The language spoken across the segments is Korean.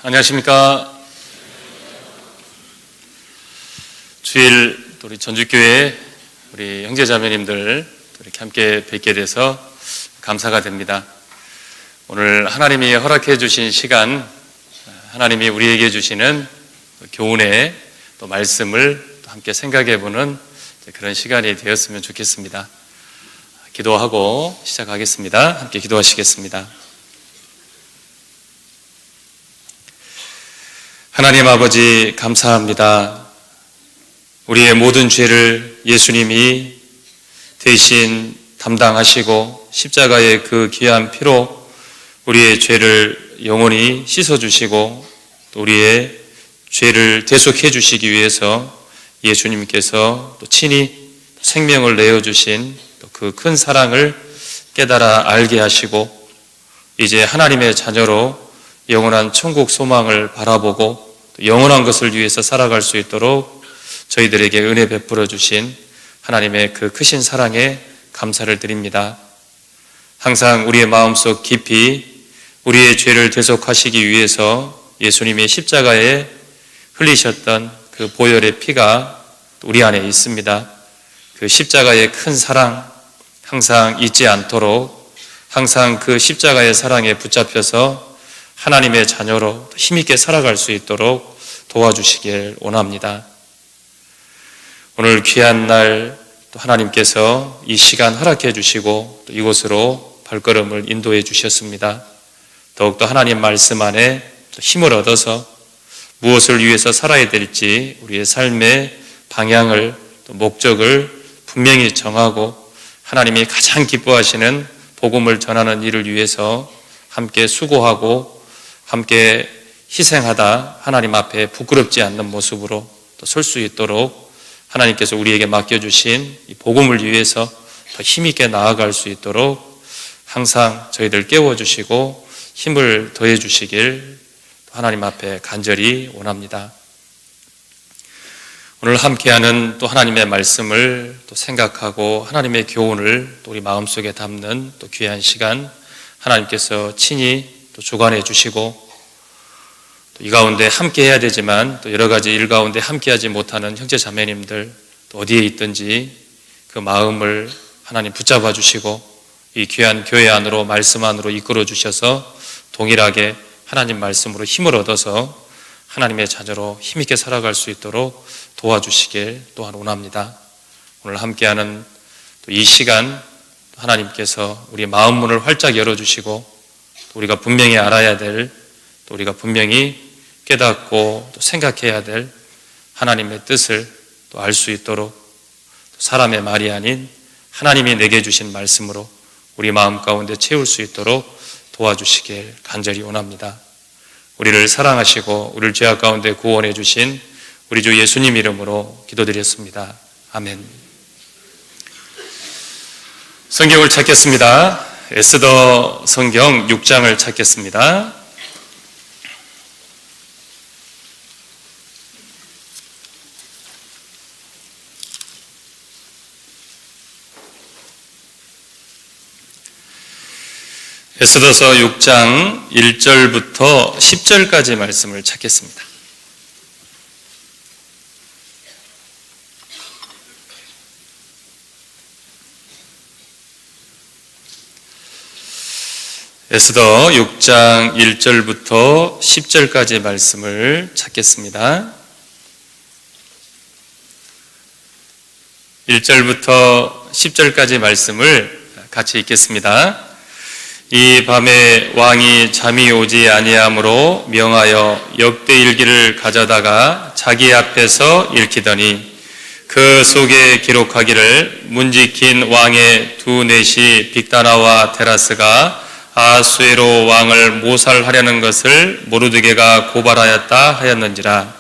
안녕하십니까. 주일 우리 전주교회 우리 형제자매님들 이렇게 함께 뵙게 돼서 감사가 됩니다. 오늘 하나님이 허락해 주신 시간, 하나님이 우리에게 주시는 교훈의 또 말씀을 또 함께 생각해 보는 그런 시간이 되었으면 좋겠습니다. 기도하고 시작하겠습니다. 함께 기도하시겠습니다. 하나님 아버지 감사합니다. 우리의 모든 죄를 예수님이 대신 담당하시고 십자가의 그 귀한 피로 우리의 죄를 영원히 씻어주시고 또 우리의 죄를 대속해 주시기 위해서 예수님께서 또 친히 생명을 내어주신 그 큰 사랑을 깨달아 알게 하시고 이제 하나님의 자녀로 영원한 천국 소망을 바라보고 영원한 것을 위해서 살아갈 수 있도록 저희들에게 은혜 베풀어 주신 하나님의 그 크신 사랑에 감사를 드립니다. 항상 우리의 마음속 깊이 우리의 죄를 대속하시기 위해서 예수님의 십자가에 흘리셨던 그 보혈의 피가 우리 안에 있습니다. 그 십자가의 큰 사랑 항상 잊지 않도록 항상 그 십자가의 사랑에 붙잡혀서 하나님의 자녀로 힘있게 살아갈 수 있도록 도와주시길 원합니다. 오늘 귀한 날 또 하나님께서 이 시간 허락해 주시고 또 이곳으로 발걸음을 인도해 주셨습니다. 더욱더 하나님 말씀 안에 힘을 얻어서 무엇을 위해서 살아야 될지 우리의 삶의 방향을 또 목적을 분명히 정하고 하나님이 가장 기뻐하시는 복음을 전하는 일을 위해서 함께 수고하고 함께 희생하다 하나님 앞에 부끄럽지 않는 모습으로 또 설 수 있도록 하나님께서 우리에게 맡겨주신 이 복음을 위해서 더 힘있게 나아갈 수 있도록 항상 저희들 깨워주시고 힘을 더해주시길 하나님 앞에 간절히 원합니다. 오늘 함께하는 또 하나님의 말씀을 또 생각하고 하나님의 교훈을 또 우리 마음속에 담는 또 귀한 시간 하나님께서 친히 또 주관해 주시고 이 가운데 함께 해야 되지만 또 여러 가지 일 가운데 함께하지 못하는 형제 자매님들 또 어디에 있든지 그 마음을 하나님 붙잡아 주시고 이 귀한 교회 안으로 말씀 안으로 이끌어 주셔서 동일하게 하나님 말씀으로 힘을 얻어서 하나님의 자녀로 힘있게 살아갈 수 있도록 도와주시길 또한 원합니다. 오늘 함께하는 또 이 시간 하나님께서 우리 마음 문을 활짝 열어주시고 또 우리가 분명히 알아야 될 또 우리가 분명히 깨닫고 또 생각해야 될 하나님의 뜻을 또 알 수 있도록 사람의 말이 아닌 하나님이 내게 주신 말씀으로 우리 마음 가운데 채울 수 있도록 도와주시길 간절히 원합니다. 우리를 사랑하시고 우리를 죄악 가운데 구원해 주신 우리 주 예수님 이름으로 기도드렸습니다. 아멘. 성경을 찾겠습니다. 에스더 성경 6장을 찾겠습니다. 에스더서 6장 1절부터 10절까지 말씀을 찾겠습니다. 에스더 6장 1절부터 10절까지 말씀을 찾겠습니다. 1절부터 10절까지 말씀을 같이 읽겠습니다. 이 밤에 왕이 잠이 오지 아니하므로 명하여 역대일기를 가져다가 자기 앞에서 읽히더니 그 속에 기록하기를 문지킨 왕의 두 넷이 빅다나와 테라스가 아수에로 왕을 모살하려는 것을 모르드게가 고발하였다 하였는지라.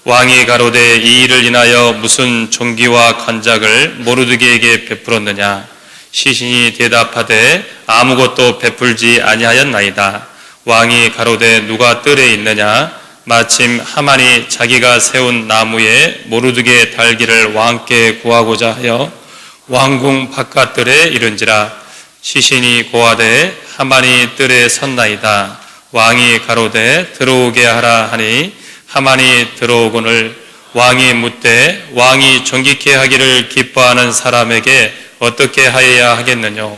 왕이 가로되 이 일을 인하여 무슨 종기와 간작을 모르드게에게 베풀었느냐. 시신이 대답하되 아무것도 베풀지 아니하였나이다. 왕이 가로되 누가 뜰에 있느냐. 마침 하만이 자기가 세운 나무에 모르드게 달기를 왕께 구하고자 하여 왕궁 바깥들에 이른지라. 시신이 고하되 하만이 뜰에 섰나이다. 왕이 가로되 들어오게 하라 하니 하만이 들어오거늘 왕이 묻되 왕이 정직케 하기를 기뻐하는 사람에게 어떻게 하여야 하겠느뇨?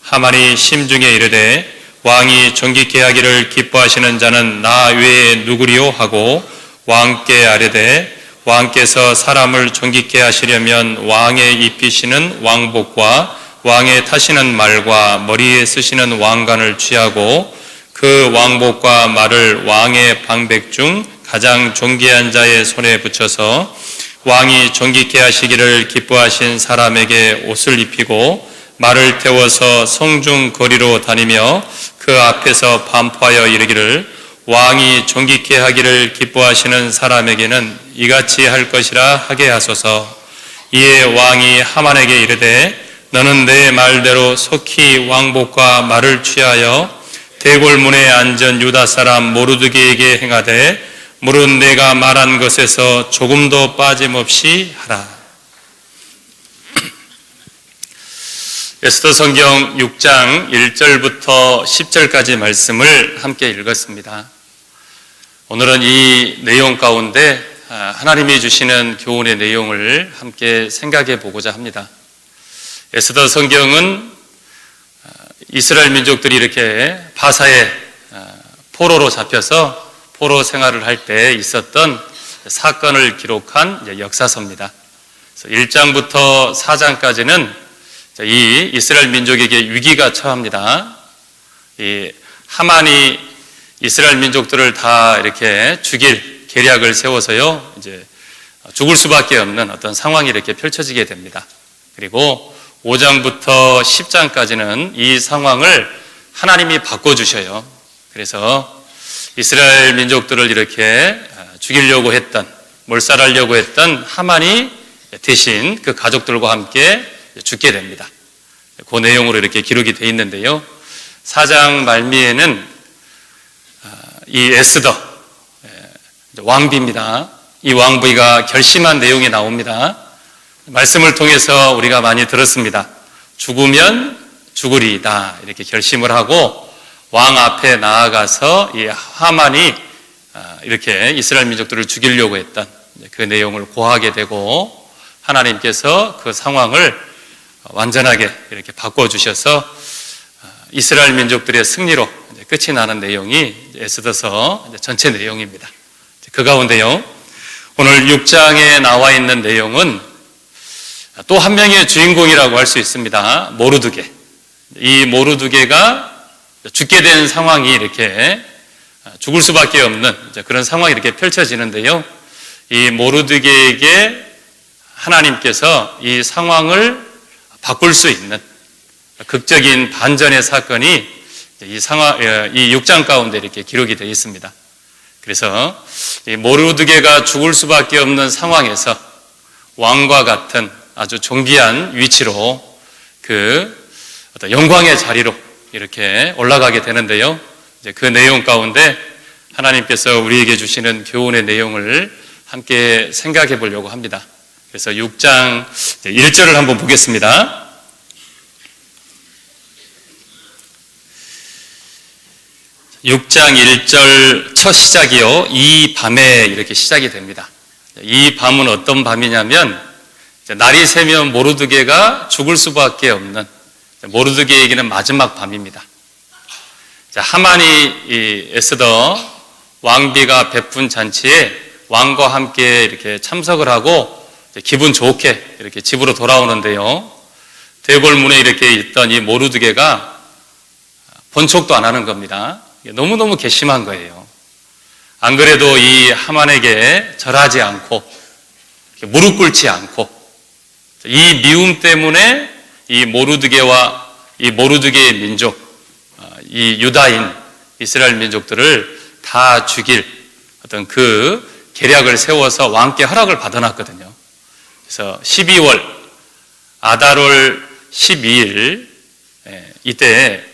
하만이 심중에 이르되 왕이 정직케 하기를 기뻐하시는 자는 나 외에 누구리요? 하고 왕께 아뢰되 왕께서 사람을 정직케 하시려면 왕의 입히시는 왕복과 왕의 타시는 말과 머리에 쓰시는 왕관을 취하고 그 왕복과 말을 왕의 방백 중 가장 존귀한 자의 손에 붙여서 왕이 정직케 하시기를 기뻐하신 사람에게 옷을 입히고 말을 태워서 성중 거리로 다니며 그 앞에서 반포하여 이르기를 왕이 정직케 하기를 기뻐하시는 사람에게는 이같이 할 것이라 하게 하소서. 이에 왕이 하만에게 이르되 너는 내 말대로 속히 왕복과 말을 취하여 대궐문에 앉은 유다 사람 모르드게에게 행하되 무릇 내가 말한 것에서 조금도 빠짐없이 하라. 에스더 성경 6장 1절부터 10절까지 말씀을 함께 읽었습니다. 오늘은 이 내용 가운데 하나님이 주시는 교훈의 내용을 함께 생각해 보고자 합니다. 에스더 성경은 이스라엘 민족들이 이렇게 바사의 포로로 잡혀서 포로 생활을 할 때 있었던 사건을 기록한 역사서입니다. 1장부터 4장까지는 이 이스라엘 민족에게 위기가 처합니다. 이 하만이 이스라엘 민족들을 다 이렇게 죽일 계략을 세워서요, 이제 죽을 수밖에 없는 어떤 상황이 이렇게 펼쳐지게 됩니다. 그리고 5장부터 10장까지는 이 상황을 하나님이 바꿔주셔요. 그래서 이스라엘 민족들을 이렇게 죽이려고 했던, 몰살하려고 했던 하만이 대신 그 가족들과 함께 죽게 됩니다. 그 내용으로 이렇게 기록이 되어 있는데요. 4장 말미에는 이 에스더 왕비입니다. 이 왕비가 결심한 내용이 나옵니다. 말씀을 통해서 우리가 많이 들었습니다. 죽으면 죽으리이다 이렇게 결심을 하고 왕 앞에 나아가서 이 하만이 이렇게 이스라엘 민족들을 죽이려고 했던 그 내용을 고하게 되고 하나님께서 그 상황을 완전하게 이렇게 바꿔주셔서 이스라엘 민족들의 승리로 끝이 나는 내용이 에스더서 전체 내용입니다. 그 가운데요, 오늘 6장에 나와 있는 내용은 또 한 명의 주인공이라고 할 수 있습니다. 모르드게. 이 모르드게가 죽게 된 상황이 이렇게 죽을 수밖에 없는 그런 상황이 이렇게 펼쳐지는데요. 이 모르드게에게 하나님께서 이 상황을 바꿀 수 있는 극적인 반전의 사건이 이 6장 가운데 이렇게 기록이 되어 있습니다. 그래서 이 모르드게가 죽을 수밖에 없는 상황에서 왕과 같은 아주 존귀한 위치로 그 어떤 영광의 자리로 이렇게 올라가게 되는데요. 이제 그 내용 가운데 하나님께서 우리에게 주시는 교훈의 내용을 함께 생각해 보려고 합니다. 그래서 6장 1절을 한번 보겠습니다. (6장 1절) 첫 시작이요, 이 밤에 이렇게 시작이 됩니다. 이 밤은 어떤 밤이냐면 날이 새면 모르드게가 죽을 수밖에 없는 모르드게에게는 마지막 밤입니다. 하만이 이 에스더 왕비가 베푼 잔치에 왕과 함께 이렇게 참석을 하고 기분 좋게 이렇게 집으로 돌아오는데요. 대궐문에 이렇게 있던 이 모르드게가 번촉도 안 하는 겁니다. 너무너무 괘씸한 거예요. 안 그래도 이 하만에게 절하지 않고 무릎 꿇지 않고 이 미움 때문에 이 모르드게와 이 모르드게의 민족, 이 유다인 이스라엘 민족들을 다 죽일 어떤 그 계략을 세워서 왕께 허락을 받아놨거든요. 그래서 12월 아달월 12일 이때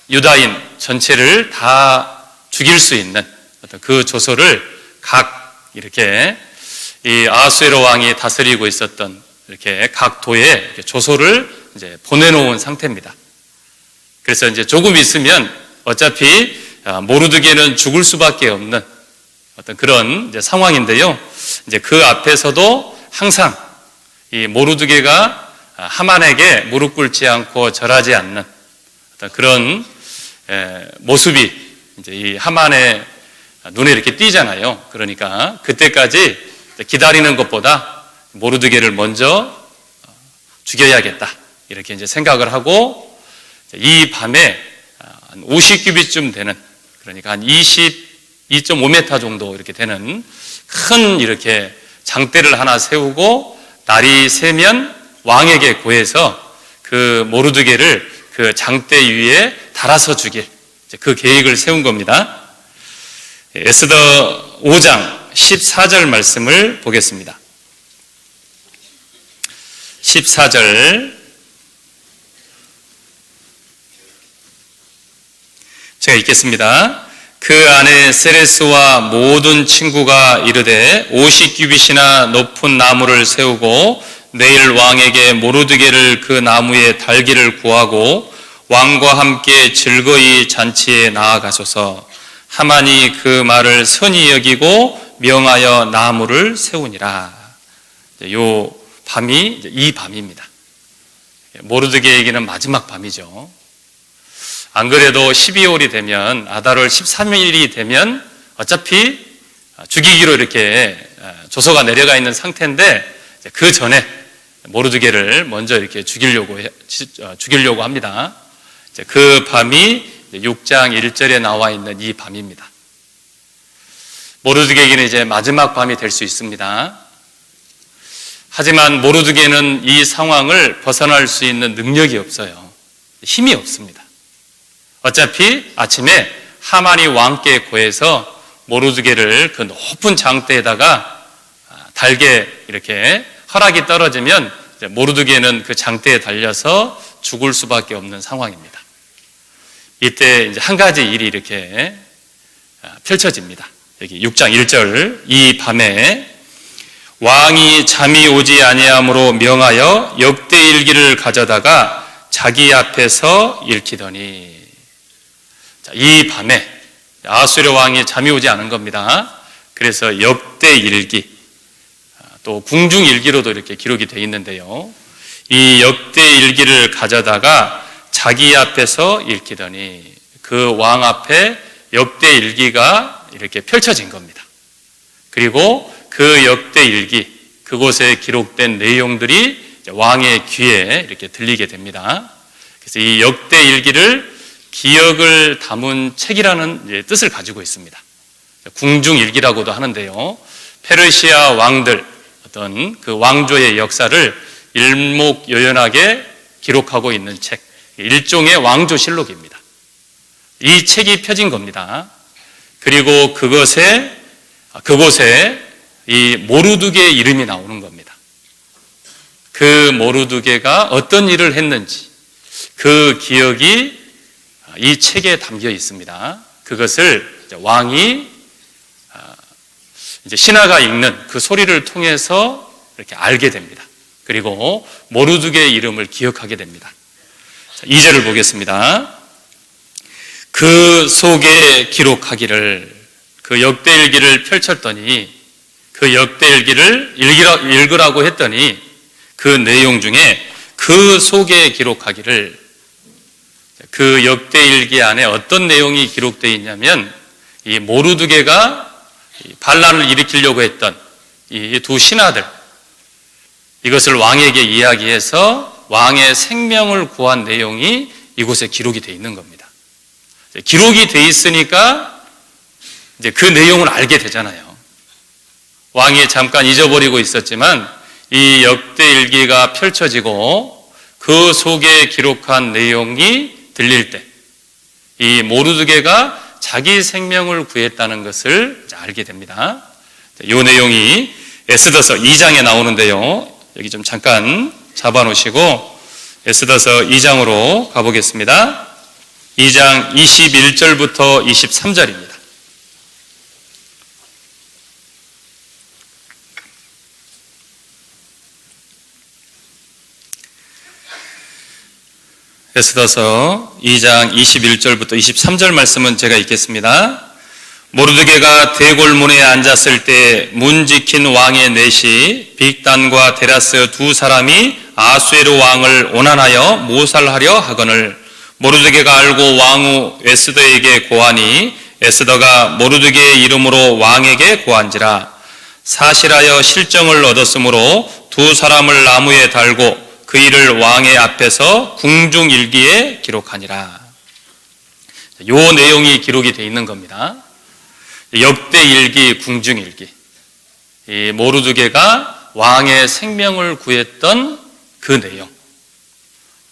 유다인 전체를 다 죽일 수 있는 어떤 그 조소를 각 이렇게 이 아하수에로 왕이 다스리고 있었던 이렇게 각 도에 이렇게 조소를 이제 보내놓은 상태입니다. 그래서 이제 조금 있으면 어차피 모르드게는 죽을 수밖에 없는 어떤 그런 이제 상황인데요. 이제 그 앞에서도 항상 이 모르드게가 하만에게 무릎 꿇지 않고 절하지 않는 어떤 그런 모습이 이제 이 하만의 눈에 이렇게 띄잖아요. 그러니까 그때까지 기다리는 것보다 모르드게를 먼저 죽여야겠다 이렇게 이제 생각을 하고 이 밤에 한 50규빗쯤 되는, 그러니까 한 22.5m 정도 이렇게 되는 큰 이렇게 장대를 하나 세우고 날이 새면 왕에게 고해서 그 모르드게를 그 장대 위에 달아서 죽일 그 계획을 세운 겁니다. 에스더 5장 14절 말씀을 보겠습니다. 14절 제가 읽겠습니다. 그 안에 세레스와 모든 친구가 이르되 50규빗이나 높은 나무를 세우고 내일 왕에게 모르드게를 그 나무에 달기를 구하고 왕과 함께 즐거이 잔치에 나아가소서. 하만이 그 말을 선히 여기고 명하여 나무를 세우니라. 요 밤이 이 밤입니다. 모르드게에게는 마지막 밤이죠. 안 그래도 12월이 되면, 아달월 13일이 되면 어차피 죽이기로 이렇게 조서가 내려가 있는 상태인데 그 전에 모르드게를 먼저 이렇게 죽이려고 합니다. 그 밤이 6장 1절에 나와 있는 이 밤입니다. 모르드게에게는 이제 마지막 밤이 될 수 있습니다. 하지만 모르드게는 이 상황을 벗어날 수 있는 능력이 없어요. 힘이 없습니다. 어차피 아침에 하만이 왕께 고해서 모르드게를 그 높은 장대에다가 달게 이렇게 허락이 떨어지면 모르드게는 그 장대에 달려서 죽을 수밖에 없는 상황입니다. 이때 이제 한 가지 일이 이렇게 펼쳐집니다. 여기 6장 1절, 이 밤에 왕이 잠이 오지 아니함으로 명하여 역대일기를 가져다가 자기 앞에서 읽히더니, 이 밤에 아수르 왕이 잠이 오지 않은 겁니다. 그래서 역대일기, 또 궁중일기로도 이렇게 기록이 되어 있는데요. 이 역대일기를 가져다가 자기 앞에서 읽히더니 그 왕 앞에 역대일기가 이렇게 펼쳐진 겁니다. 그리고 그 역대일기, 그곳에 기록된 내용들이 왕의 귀에 이렇게 들리게 됩니다. 그래서 이 역대일기를 기억을 담은 책이라는 뜻을 가지고 있습니다. 궁중일기라고도 하는데요. 페르시아 왕들, 어떤 그 왕조의 역사를 일목요연하게 기록하고 있는 책, 일종의 왕조실록입니다. 이 책이 펴진 겁니다. 그리고 그곳에 이 모르드게의 이름이 나오는 겁니다. 그 모르드게가 어떤 일을 했는지 그 기억이 이 책에 담겨 있습니다. 그것을 왕이 이제 신하가 읽는 그 소리를 통해서 이렇게 알게 됩니다. 그리고 모르드게의 이름을 기억하게 됩니다. 2절을 보겠습니다. 그 속에 기록하기를, 그 역대일기를 펼쳤더니, 그 역대일기를 읽으라고 했더니 그 내용 중에 그 속에 기록하기를, 그 역대일기 안에 어떤 내용이 기록되어 있냐면 이 모르드게가 반란을 일으키려고 했던 이 두 신하들, 이것을 왕에게 이야기해서 왕의 생명을 구한 내용이 이곳에 기록이 되어 있는 겁니다. 기록이 되어 있으니까 이제 그 내용을 알게 되잖아요. 왕이 잠깐 잊어버리고 있었지만 이 역대일기가 펼쳐지고 그 속에 기록한 내용이 들릴 때 이 모르드게가 자기 생명을 구했다는 것을 알게 됩니다. 이 내용이 에스더서 2장에 나오는데요. 여기 좀 잠깐 잡아놓으시고 에스더서 2장으로 가보겠습니다. 2장 21절부터 23절입니다. 에스더서 2장 21절부터 23절 말씀은 제가 읽겠습니다. 모르드게가 대궐문에 앉았을 때 문 지킨 왕의 넷이 빅단과 데라스 두 사람이 아수에르 왕을 원한하여 모살하려 하거늘 모르드게가 알고 왕후 에스더에게 고하니 에스더가 모르드게의 이름으로 왕에게 고한지라. 사실하여 실정을 얻었으므로 두 사람을 나무에 달고 그 일을 왕의 앞에서 궁중일기에 기록하니라. 요 내용이 기록이 되어 있는 겁니다. 역대일기, 궁중일기. 이 모르드게가 왕의 생명을 구했던 그 내용.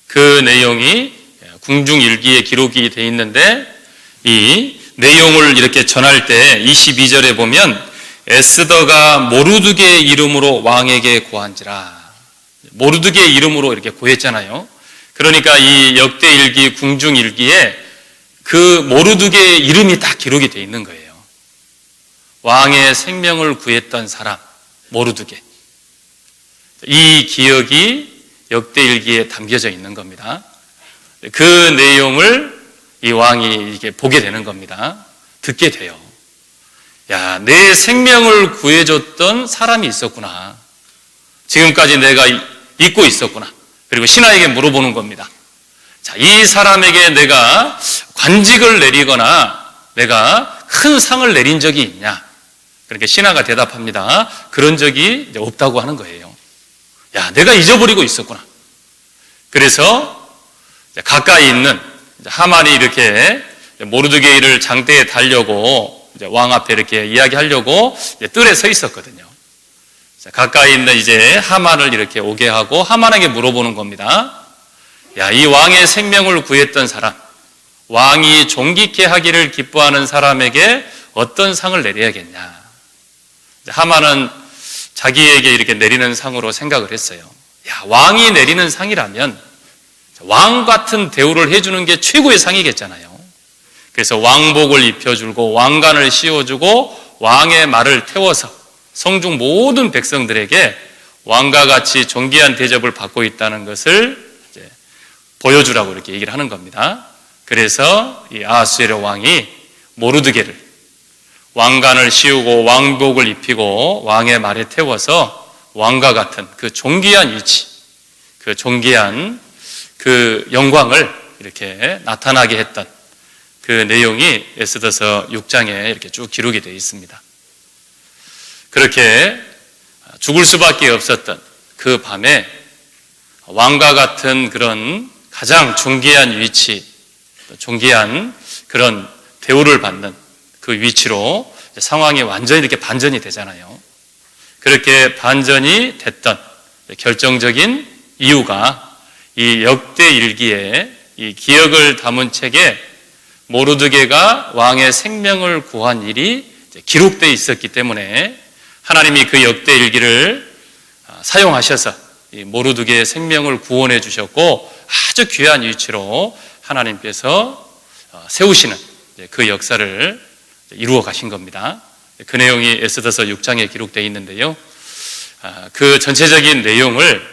그 내용이 궁중일기에 기록이 되어 있는데 이 내용을 이렇게 전할 때 22절에 보면 에스더가 모르드게의 이름으로 왕에게 고한지라. 모르드게의 이름으로 이렇게 고했잖아요. 그러니까 이 역대일기, 궁중일기에 그 모르드게의 이름이 다 기록이 되어 있는 거예요. 왕의 생명을 구했던 사람, 모르드게. 이 기억이 역대일기에 담겨져 있는 겁니다. 그 내용을 이 왕이 이게 보게 되는 겁니다. 듣게 돼요. 야, 내 생명을 구해줬던 사람이 있었구나. 지금까지 내가 잊고 있었구나. 그리고 신하에게 물어보는 겁니다. 자, 이 사람에게 내가 관직을 내리거나 내가 큰 상을 내린 적이 있냐? 그렇게 신하가 대답합니다. 그런 적이 없다고 하는 거예요. 야, 내가 잊어버리고 있었구나. 그래서 가까이 있는 하만이 이렇게 모르드게를 장대에 달려고 왕 앞에 이렇게 이야기하려고 뜰에 서 있었거든요. 가까이 있는 이제 하만을 이렇게 오게 하고 하만에게 물어보는 겁니다. 야, 이 왕의 생명을 구했던 사람, 왕이 존귀케 하기를 기뻐하는 사람에게 어떤 상을 내려야겠냐. 하만은 자기에게 이렇게 내리는 상으로 생각을 했어요. 야, 왕이 내리는 상이라면 왕 같은 대우를 해주는 게 최고의 상이겠잖아요. 그래서 왕복을 입혀주고 왕관을 씌워주고 왕의 말을 태워서 성중 모든 백성들에게 왕과 같이 존귀한 대접을 받고 있다는 것을 이제 보여주라고 이렇게 얘기를 하는 겁니다. 그래서 이 아하수에르 왕이 모르드게를 왕관을 씌우고 왕복을 입히고 왕의 말에 태워서 왕과 같은 그 존귀한 위치, 그 존귀한 그 영광을 이렇게 나타나게 했던 그 내용이 에스더서 6장에 이렇게 쭉 기록이 되어 있습니다. 그렇게 죽을 수밖에 없었던 그 밤에 왕과 같은 그런 가장 존귀한 위치, 존귀한 그런 대우를 받는 그 위치로 상황이 완전히 이렇게 반전이 되잖아요. 그렇게 반전이 됐던 결정적인 이유가 이 역대일기에 이 기억을 담은 책에 모르드게가 왕의 생명을 구한 일이 기록되어 있었기 때문에 하나님이 그 역대일기를 사용하셔서 이 모르드게의 생명을 구원해 주셨고 아주 귀한 위치로 하나님께서 세우시는 그 역사를 이루어 가신 겁니다. 그 내용이 에스더서 6장에 기록되어 있는데요. 그 전체적인 내용을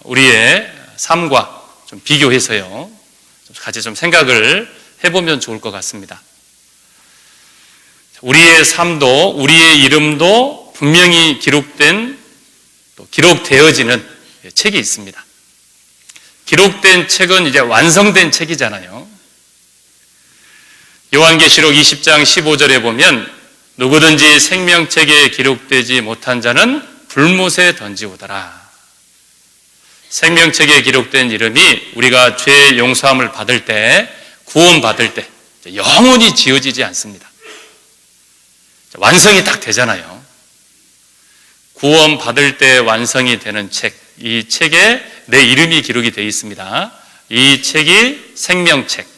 우리의 삶과 좀 비교해서요, 같이 좀 생각을 해보면 좋을 것 같습니다. 우리의 삶도 우리의 이름도 분명히 기록되어지는 책이 있습니다. 기록된 책은 이제 완성된 책이잖아요. 요한계시록 20장 15절에 보면 누구든지 생명책에 기록되지 못한 자는 불못에 던지우더라. 생명책에 기록된 이름이 우리가 죄 용서함을 받을 때, 구원받을 때 영원히 지워지지 않습니다. 완성이 딱 되잖아요. 구원받을 때 완성이 되는 책, 이 책에 내 이름이 기록이 되어 있습니다. 이 책이 생명책.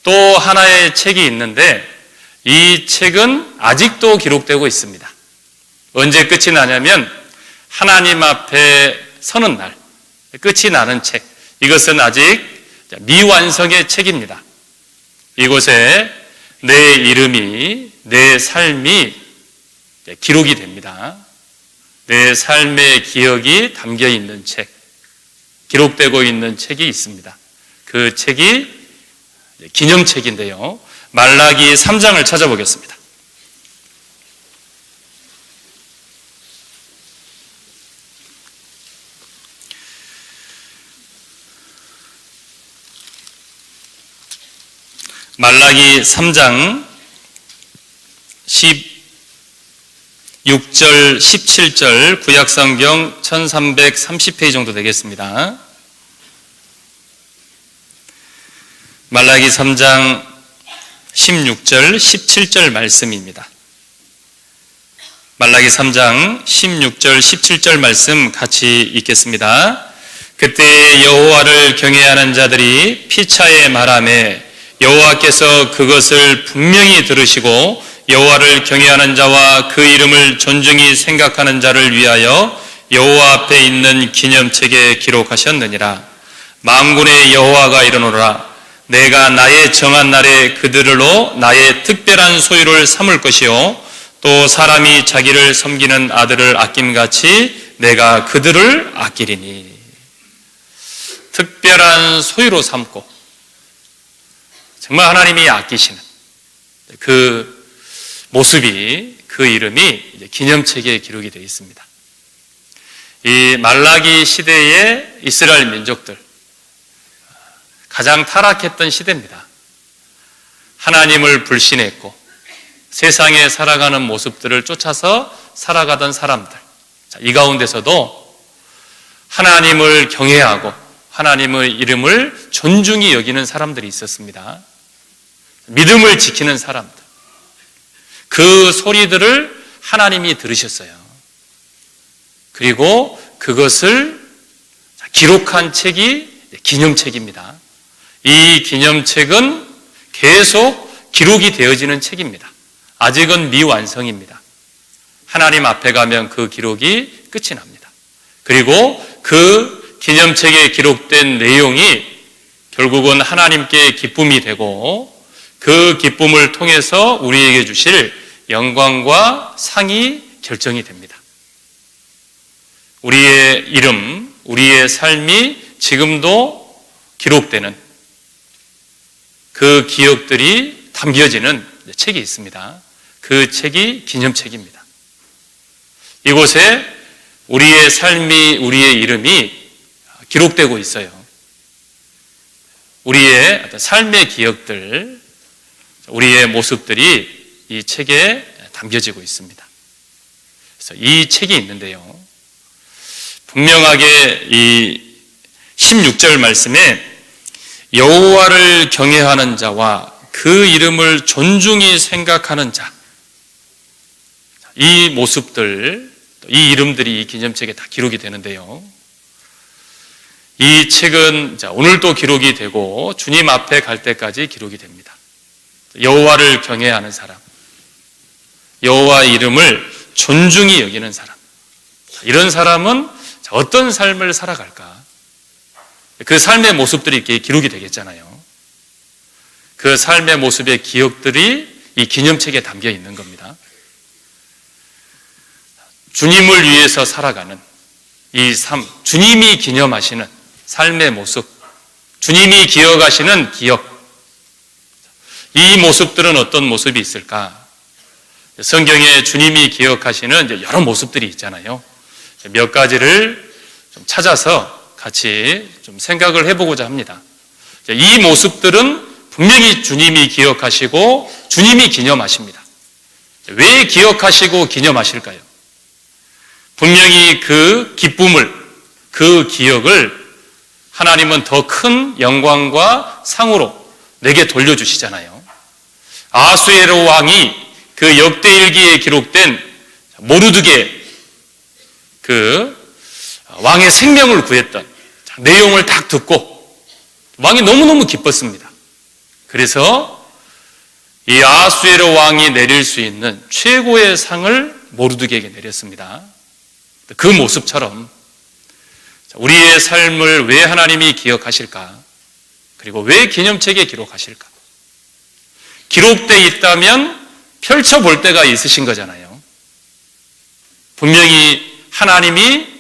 또 하나의 책이 있는데 이 책은 아직도 기록되고 있습니다. 언제 끝이 나냐면 하나님 앞에 서는 날, 끝이 나는 책. 이것은 아직 미완성의 책입니다. 이곳에 내 이름이, 내 삶이 기록이 됩니다. 내 삶의 기억이 담겨 있는 책, 기록되고 있는 책이 있습니다. 그 책이 기념책인데요. 말라기 3장을 찾아보겠습니다. 말라기 3장 16절, 17절, 구약성경 1330페이지 정도 되겠습니다. 말라기 3장 16절, 17절 말씀입니다. 말라기 3장 16절, 17절 말씀 같이 읽겠습니다. 그때 여호와를 경외하는 자들이 피차에 말하매 여호와께서 그것을 분명히 들으시고 여호와를 경외하는 자와 그 이름을 존중히 생각하는 자를 위하여 여호와 앞에 있는 기념책에 기록하셨느니라. 만군의 여호와가 이르노라. 내가 나의 정한 날에 그들로 나의 특별한 소유를 삼을 것이요 또 사람이 자기를 섬기는 아들을 아낌같이 내가 그들을 아끼리니. 특별한 소유로 삼고 정말 하나님이 아끼시는 그 모습이, 그 이름이 이제 기념책에 기록이 되어 있습니다. 이 말라기 시대의 이스라엘 민족들, 가장 타락했던 시대입니다. 하나님을 불신했고 세상에 살아가는 모습들을 쫓아서 살아가던 사람들, 이 가운데서도 하나님을 경외하고 하나님의 이름을 존중히 여기는 사람들이 있었습니다. 믿음을 지키는 사람들, 그 소리들을 하나님이 들으셨어요. 그리고 그것을 기록한 책이 기념책입니다. 이 기념책은 계속 기록이 되어지는 책입니다. 아직은 미완성입니다. 하나님 앞에 가면 그 기록이 끝이 납니다. 그리고 그 기념책에 기록된 내용이 결국은 하나님께 기쁨이 되고 그 기쁨을 통해서 우리에게 주실 영광과 상이 결정이 됩니다. 우리의 이름, 우리의 삶이 지금도 기록되는 그 기억들이 담겨지는 책이 있습니다. 그 책이 기념책입니다. 이곳에 우리의 삶이, 우리의 이름이 기록되고 있어요. 우리의 어떤 삶의 기억들, 우리의 모습들이 이 책에 담겨지고 있습니다. 그래서 이 책이 있는데요. 분명하게 이 16절 말씀에 여호와를 경외하는 자와 그 이름을 존중히 생각하는 자, 이 모습들, 이 이름들이 이 기념책에 다 기록이 되는데요. 이 책은 오늘도 기록이 되고 주님 앞에 갈 때까지 기록이 됩니다. 여호와를 경외하는 사람, 여호와 이름을 존중히 여기는 사람, 이런 사람은 어떤 삶을 살아갈까? 그 삶의 모습들이 이렇게 기록이 되겠잖아요. 그 삶의 모습의 기억들이 이 기념책에 담겨 있는 겁니다. 주님을 위해서 살아가는 이 삶, 주님이 기념하시는 삶의 모습, 주님이 기억하시는 기억, 이 모습들은 어떤 모습이 있을까? 성경에 주님이 기억하시는 여러 모습들이 있잖아요. 몇 가지를 좀 찾아서 같이 좀 생각을 해보고자 합니다. 이 모습들은 분명히 주님이 기억하시고 주님이 기념하십니다. 왜 기억하시고 기념하실까요? 분명히 그 기쁨을, 그 기억을 하나님은 더 큰 영광과 상으로 내게 돌려주시잖아요. 아수에로 왕이 그 역대일기에 기록된 모르드게 그 왕의 생명을 구했던 내용을 딱 듣고 왕이 너무너무 기뻤습니다. 그래서 이 아수에로 왕이 내릴 수 있는 최고의 상을 모르드게에게 내렸습니다. 그 모습처럼 우리의 삶을 왜 하나님이 기억하실까? 그리고 왜 기념책에 기록하실까? 기록되어 있다면 펼쳐볼 때가 있으신 거잖아요. 분명히 하나님이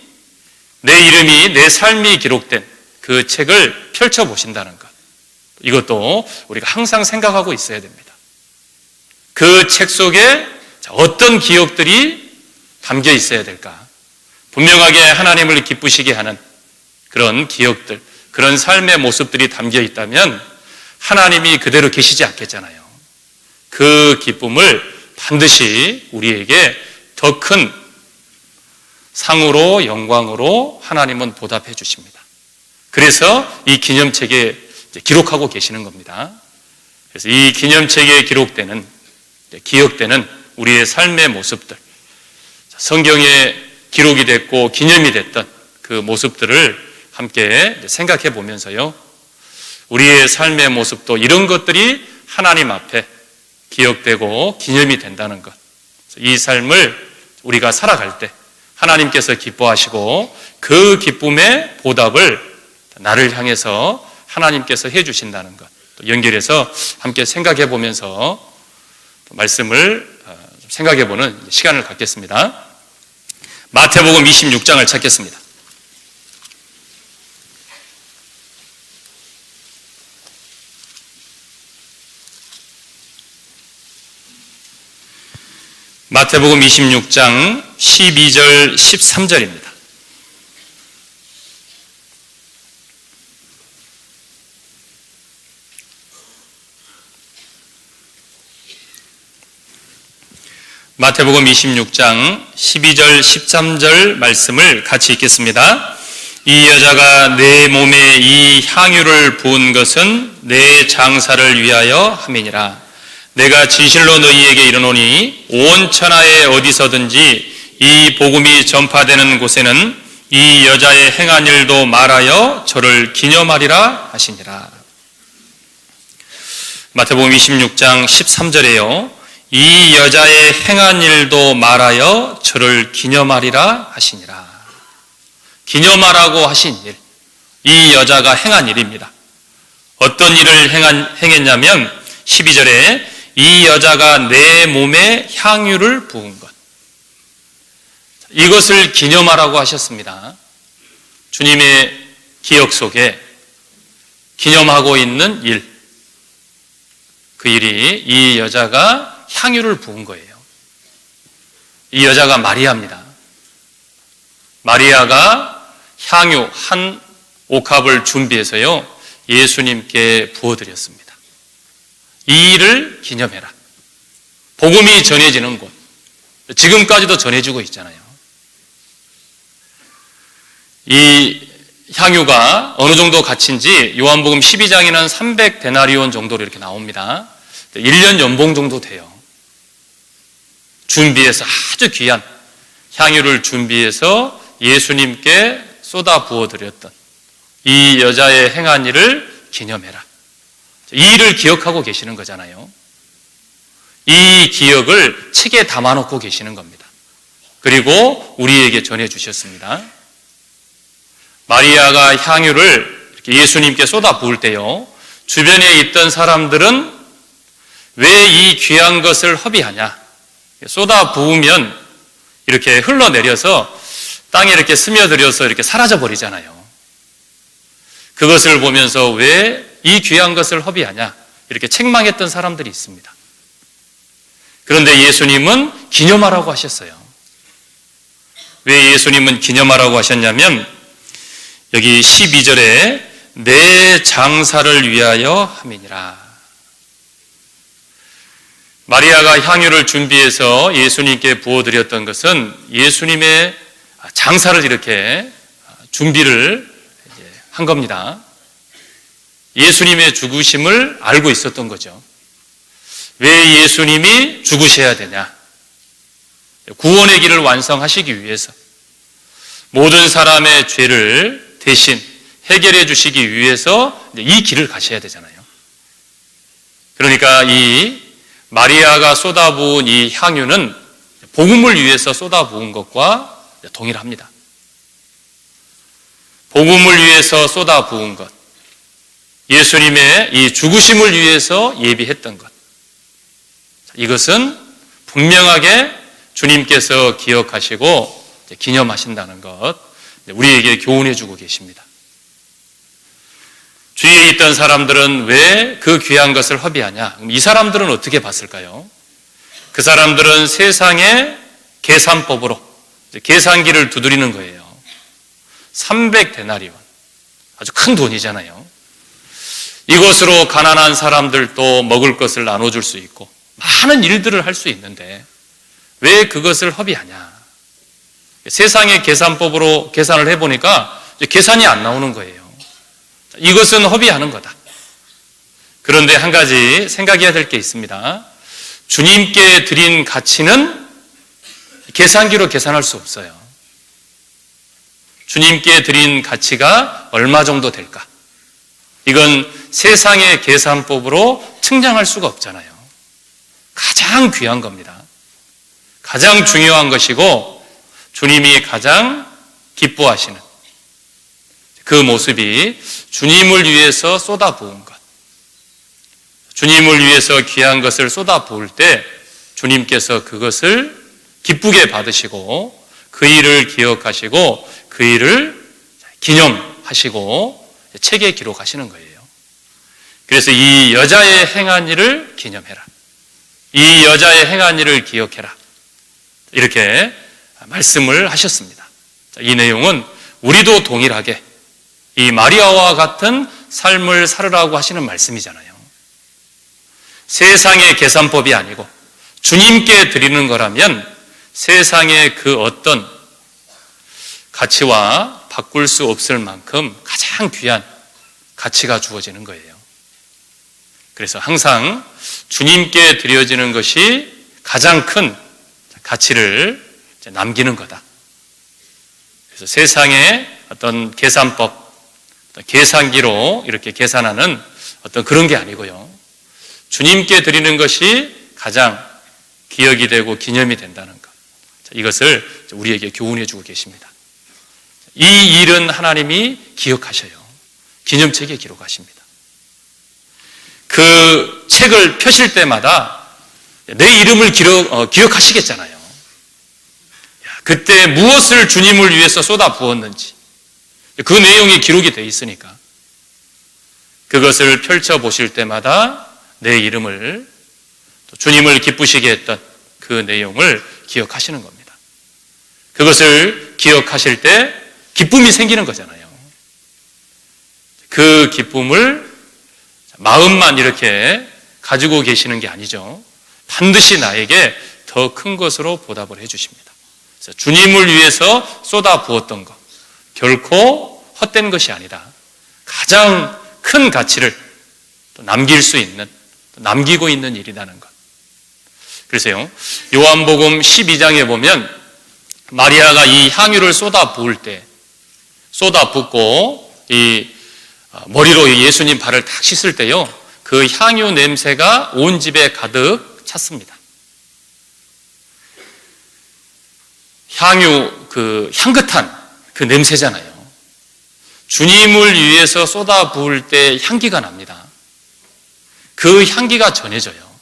내 이름이, 내 삶이 기록된 그 책을 펼쳐보신다는 것. 이것도 우리가 항상 생각하고 있어야 됩니다. 그 책 속에 어떤 기억들이 담겨 있어야 될까? 분명하게 하나님을 기쁘시게 하는 그런 기억들, 그런 삶의 모습들이 담겨 있다면 하나님이 그대로 계시지 않겠잖아요. 그 기쁨을 반드시 우리에게 더 큰 상으로, 영광으로 하나님은 보답해 주십니다. 그래서 이 기념책에 기록하고 계시는 겁니다. 그래서 이 기념책에 기억되는 우리의 삶의 모습들, 성경에 기록이 됐고 기념이 됐던 그 모습들을 함께 생각해 보면서요, 우리의 삶의 모습도 이런 것들이 하나님 앞에 기억되고 기념이 된다는 것, 이 삶을 우리가 살아갈 때 하나님께서 기뻐하시고 그 기쁨의 보답을 나를 향해서 하나님께서 해주신다는 것, 또 연결해서 함께 생각해 보면서 말씀을 생각해 보는 시간을 갖겠습니다. 마태복음 26장을 찾겠습니다. 마태복음 26장 12절 13절입니다. 마태복음 26장 12절 13절 말씀을 같이 읽겠습니다. 이 여자가 내 몸에 이 향유를 부은 것은 내 장사를 위하여 함이니라. 내가 진실로 너희에게 이르노니 온 천하에 어디서든지 이 복음이 전파되는 곳에는 이 여자의 행한 일도 말하여 저를 기념하리라 하시니라. 마태복음 26장 13절에요. 이 여자의 행한 일도 말하여 저를 기념하리라 하시니라. 기념하라고 하신 일, 이 여자가 행한 일입니다. 어떤 일을 행했냐면 12절에 이 여자가 내 몸에 향유를 부은 것, 이것을 기념하라고 하셨습니다. 주님의 기억 속에 기념하고 있는 일, 그 일이 이 여자가 향유를 부은 거예요. 이 여자가 마리아입니다. 마리아가 향유 한 옥합을 준비해서요, 예수님께 부어드렸습니다. 이 일을 기념해라. 복음이 전해지는 곳, 지금까지도 전해지고 있잖아요. 이 향유가 어느 정도 가치인지 요한복음 12장에는 300데나리온 정도로 이렇게 나옵니다. 1년 연봉 정도 돼요. 준비해서 아주 귀한 향유를 준비해서 예수님께 쏟아 부어드렸던 이 여자의 행한 일을 기념해라. 이 일을 기억하고 계시는 거잖아요. 이 기억을 책에 담아놓고 계시는 겁니다. 그리고 우리에게 전해주셨습니다. 마리아가 향유를 이렇게 예수님께 쏟아 부을 때요, 주변에 있던 사람들은 왜 이 귀한 것을 허비하냐, 쏟아 부으면 이렇게 흘러내려서 땅에 이렇게 스며들어서 이렇게 사라져 버리잖아요. 그것을 보면서 왜 이 귀한 것을 허비하냐, 이렇게 책망했던 사람들이 있습니다. 그런데 예수님은 기념하라고 하셨어요. 왜 예수님은 기념하라고 하셨냐면 여기 12절에 내 장사를 위하여 함이니라. 마리아가 향유를 준비해서 예수님께 부어드렸던 것은 예수님의 장사를 이렇게 준비를 한 겁니다. 예수님의 죽으심을 알고 있었던 거죠. 왜 예수님이 죽으셔야 되냐? 구원의 길을 완성하시기 위해서, 모든 사람의 죄를 대신 해결해 주시기 위해서 이 길을 가셔야 되잖아요. 그러니까 이 마리아가 쏟아부은 이 향유는 복음을 위해서 쏟아부은 것과 동일합니다. 복음을 위해서 쏟아부은 것, 예수님의 이 죽으심을 위해서 예비했던 것, 이것은 분명하게 주님께서 기억하시고 기념하신다는 것, 우리에게 교훈해 주고 계십니다. 주위에 있던 사람들은 왜 그 귀한 것을 허비하냐? 이 사람들은 어떻게 봤을까요? 그 사람들은 세상의 계산법으로 계산기를 두드리는 거예요. 300데나리온. 아주 큰 돈이잖아요. 이것으로 가난한 사람들도 먹을 것을 나눠줄 수 있고 많은 일들을 할 수 있는데 왜 그것을 허비하냐? 세상의 계산법으로 계산을 해보니까 계산이 안 나오는 거예요. 이것은 허비하는 거다. 그런데 한 가지 생각해야 될 게 있습니다. 주님께 드린 가치는 계산기로 계산할 수 없어요. 주님께 드린 가치가 얼마 정도 될까? 이건 세상의 계산법으로 측량할 수가 없잖아요. 가장 귀한 겁니다. 가장 중요한 것이고 주님이 가장 기뻐하시는 그 모습이 주님을 위해서 쏟아부은 것. 주님을 위해서 귀한 것을 쏟아부을 때 주님께서 그것을 기쁘게 받으시고 그 일을 기억하시고 그 일을 기념하시고 책에 기록하시는 거예요. 그래서 이 여자의 행한 일을 기념해라. 이 여자의 행한 일을 기억해라. 이렇게 말씀을 하셨습니다. 이 내용은 우리도 동일하게 이 마리아와 같은 삶을 살으라고 하시는 말씀이잖아요. 세상의 계산법이 아니고 주님께 드리는 거라면 세상의 그 어떤 가치와 바꿀 수 없을 만큼 가장 귀한 가치가 주어지는 거예요. 그래서 항상 주님께 드려지는 것이 가장 큰 가치를 남기는 거다. 그래서 세상의 어떤 계산법, 계산기로 이렇게 계산하는 어떤 그런 게 아니고요. 주님께 드리는 것이 가장 기억이 되고 기념이 된다는 것. 이것을 우리에게 교훈해 주고 계십니다. 이 일은 하나님이 기억하셔요. 기념책에 기록하십니다. 그 책을 펴실 때마다 내 이름을 기억하시겠잖아요. 그때 무엇을 주님을 위해서 쏟아 부었는지 그 내용이 기록이 되어 있으니까 그것을 펼쳐보실 때마다 내 이름을 또 주님을 기쁘시게 했던 그 내용을 기억하시는 겁니다. 그것을 기억하실 때 기쁨이 생기는 거잖아요. 그 기쁨을 마음만 이렇게 가지고 계시는 게 아니죠. 반드시 나에게 더 큰 것으로 보답을 해주십니다. 그래서 주님을 위해서 쏟아 부었던 것 결코 헛된 것이 아니다. 가장 큰 가치를 또 남길 수 있는, 또 남기고 있는 일이라는 것. 그래서요, 요한복음 12장에 보면 마리아가 이 향유를 쏟아 부을 때, 쏟아 붓고 이 머리로 예수님 발을 탁 씻을 때요, 그 향유 냄새가 온 집에 가득 찼습니다. 향유, 그 향긋한 그 냄새잖아요. 주님을 위해서 쏟아 부을 때 향기가 납니다. 그 향기가 전해져요.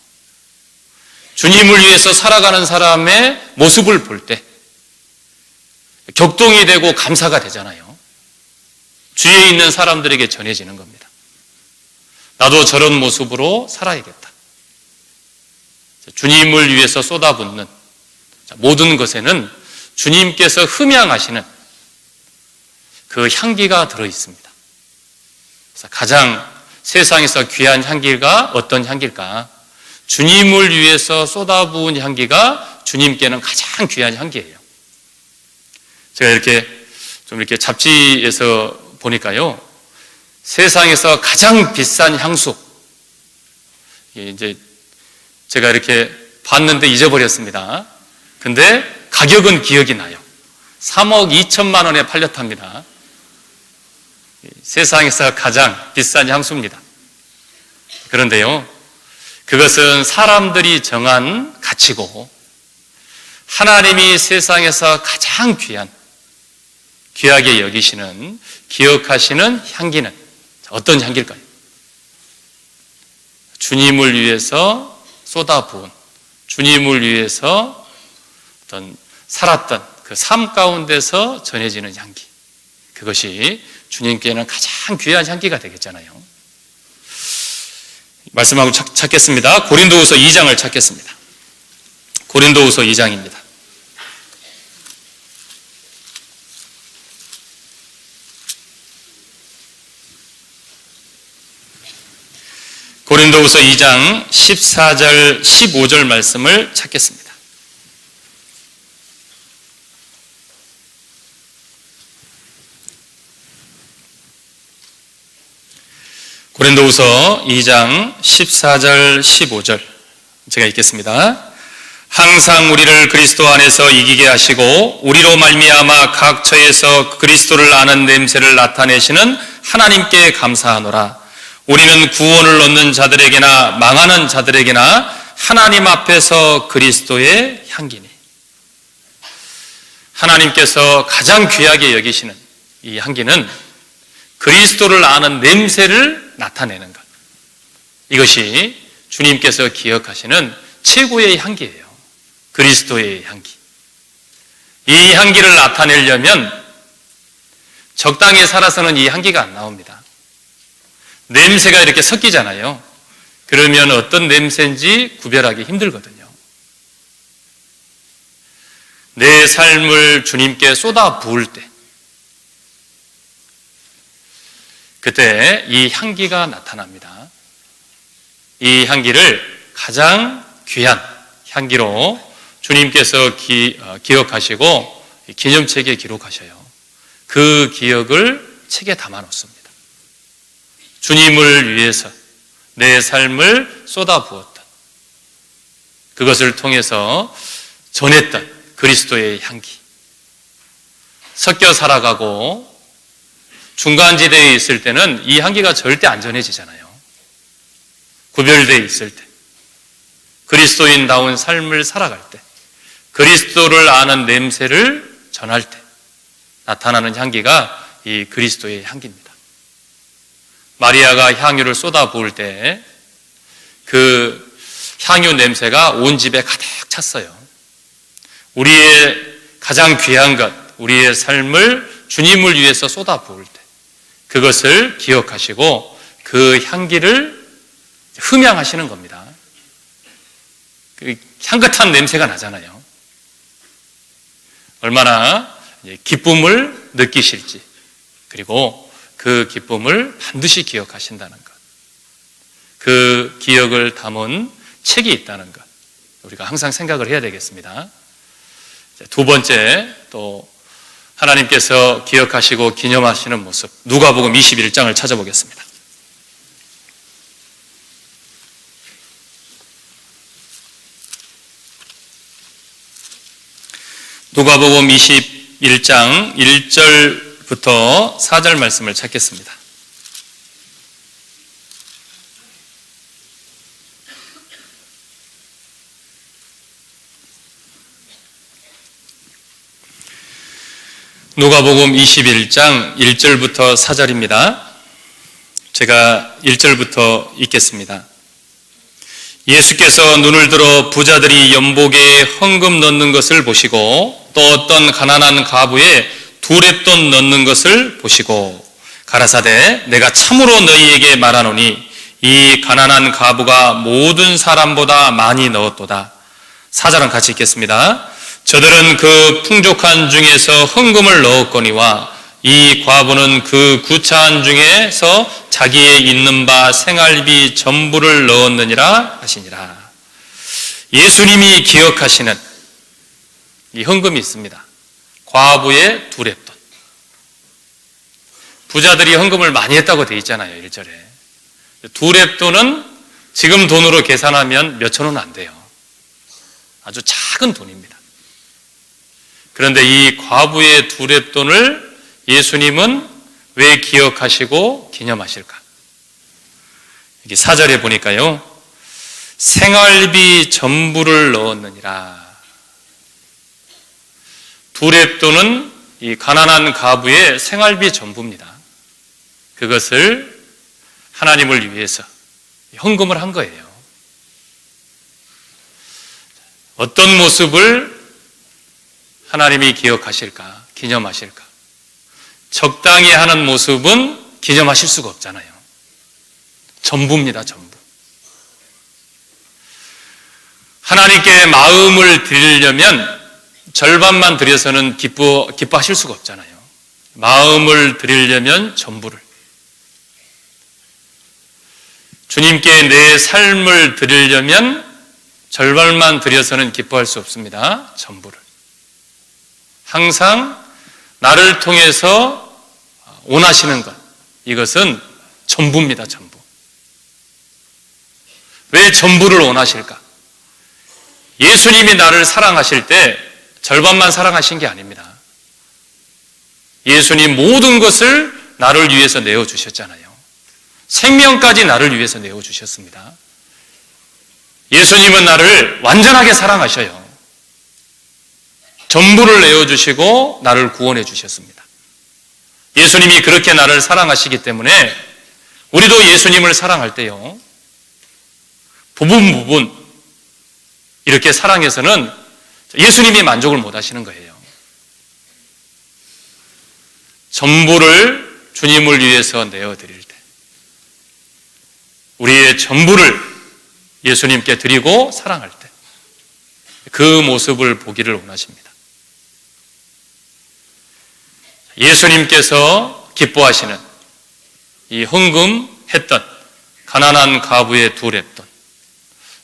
주님을 위해서 살아가는 사람의 모습을 볼 때 격동이 되고 감사가 되잖아요. 주위에 있는 사람들에게 전해지는 겁니다. 나도 저런 모습으로 살아야겠다. 주님을 위해서 쏟아붓는 모든 것에는 주님께서 흠양하시는 그 향기가 들어있습니다. 그래서 가장 세상에서 귀한 향기가 어떤 향기일까? 주님을 위해서 쏟아부은 향기가 주님께는 가장 귀한 향기예요. 제가 이렇게 잡지에서 보니까요, 세상에서 가장 비싼 향수, 이제 제가 이렇게 봤는데 잊어버렸습니다. 근데 가격은 기억이 나요. 3억 2천만 원에 팔렸답니다. 세상에서 가장 비싼 향수입니다. 그런데요, 그것은 사람들이 정한 가치고 하나님이 세상에서 가장 귀하게 여기시는, 기억하시는 향기는 어떤 향기일까요? 주님을 위해서 쏟아부은, 주님을 위해서 어떤 살았던 그 삶 가운데서 전해지는 향기, 그것이 주님께는 가장 귀한 향기가 되겠잖아요. 말씀하고 찾겠습니다. 고린도후서 2장을 찾겠습니다. 고린도후서 2장입니다. 고린도후서 2장 14절 15절 말씀을 찾겠습니다. 고린도후서 2장 14절 15절 제가 읽겠습니다. 항상 우리를 그리스도 안에서 이기게 하시고 우리로 말미암아 각 처에서 그리스도를 아는 냄새를 나타내시는 하나님께 감사하노라. 우리는 구원을 얻는 자들에게나 망하는 자들에게나 하나님 앞에서 그리스도의 향기니. 하나님께서 가장 귀하게 여기시는 이 향기는 그리스도를 아는 냄새를 나타내는 것. 이것이 주님께서 기억하시는 최고의 향기예요. 그리스도의 향기. 이 향기를 나타내려면 적당히 살아서는 이 향기가 안 나옵니다. 냄새가 이렇게 섞이잖아요. 그러면 어떤 냄새인지 구별하기 힘들거든요. 내 삶을 주님께 쏟아 부을 때, 그때 이 향기가 나타납니다. 이 향기를 가장 귀한 향기로 주님께서 기억하시고 기념책에 기록하셔요. 그 기억을 책에 담아 놓습니다. 주님을 위해서 내 삶을 쏟아 부었던, 그것을 통해서 전했던 그리스도의 향기. 섞여 살아가고 중간지대에 있을 때는 이 향기가 절대 안 전해지잖아요. 구별되어 있을 때, 그리스도인다운 삶을 살아갈 때, 그리스도를 아는 냄새를 전할 때 나타나는 향기가 이 그리스도의 향기입니다. 마리아가 향유를 쏟아 부을 때 그 향유 냄새가 온 집에 가득 찼어요. 우리의 가장 귀한 것, 우리의 삶을 주님을 위해서 쏟아 부을 때 그것을 기억하시고 그 향기를 흠양하시는 겁니다. 그 향긋한 냄새가 나잖아요. 얼마나 기쁨을 느끼실지, 그리고 그 기쁨을 반드시 기억하신다는 것, 그 기억을 담은 책이 있다는 것, 우리가 항상 생각을 해야 되겠습니다. 두 번째, 또 하나님께서 기억하시고 기념하시는 모습, 누가복음 21장을 찾아보겠습니다. 누가복음 21장 1절부터 4절 말씀을 찾겠습니다. 누가복음 21장 1절부터 4절입니다. 제가 1절부터 읽겠습니다. 예수께서 눈을 들어 부자들이 연복에 헌금 넣는 것을 보시고 또 어떤 가난한 과부에 두렙돈 넣는 것을 보시고 가라사대 내가 참으로 너희에게 말하노니 이 가난한 과부가 모든 사람보다 많이 넣었도다. 4절은 같이 읽겠습니다. 저들은 그 풍족한 중에서 헌금을 넣었거니와 이 과부는 그 구차한 중에서 자기의 있는 바 생활비 전부를 넣었느니라 하시니라. 예수님이 기억하시는 이 헌금이 있습니다. 과부의 두렙돈. 부자들이 헌금을 많이 했다고 되어 있잖아요. 1절에. 두렙돈은 지금 돈으로 계산하면 몇천 원 안 돼요. 아주 작은 돈입니다. 그런데 이 과부의 두렙돈을 예수님은 왜 기억하시고 기념하실까? 여기 4절에 보니까요, 생활비 전부를 넣었느니라. 두렙돈은 이 가난한 과부의 생활비 전부입니다. 그것을 하나님을 위해서 헌금을 한 거예요. 어떤 모습을 하나님이 기억하실까, 기념하실까? 적당히 하는 모습은 기념하실 수가 없잖아요. 전부입니다, 전부. 하나님께 마음을 드리려면 절반만 드려서는 기뻐하실 수가 없잖아요. 마음을 드리려면 전부를. 주님께 내 삶을 드리려면 절반만 드려서는 기뻐할 수 없습니다. 전부를. 항상 나를 통해서 원하시는 것, 이것은 전부입니다. 전부. 왜 전부를 원하실까? 예수님이 나를 사랑하실 때 절반만 사랑하신 게 아닙니다. 예수님 모든 것을 나를 위해서 내어주셨잖아요. 생명까지 나를 위해서 내어주셨습니다. 예수님은 나를 완전하게 사랑하셔요. 전부를 내어주시고 나를 구원해 주셨습니다. 예수님이 그렇게 나를 사랑하시기 때문에 우리도 예수님을 사랑할 때요, 부분 이렇게 사랑해서는 예수님이 만족을 못 하시는 거예요. 전부를 주님을 위해서 내어드릴 때, 우리의 전부를 예수님께 드리고 사랑할 때, 그 모습을 보기를 원하십니다. 예수님께서 기뻐하시는 이 헌금했던 가난한 과부의 두 렙돈,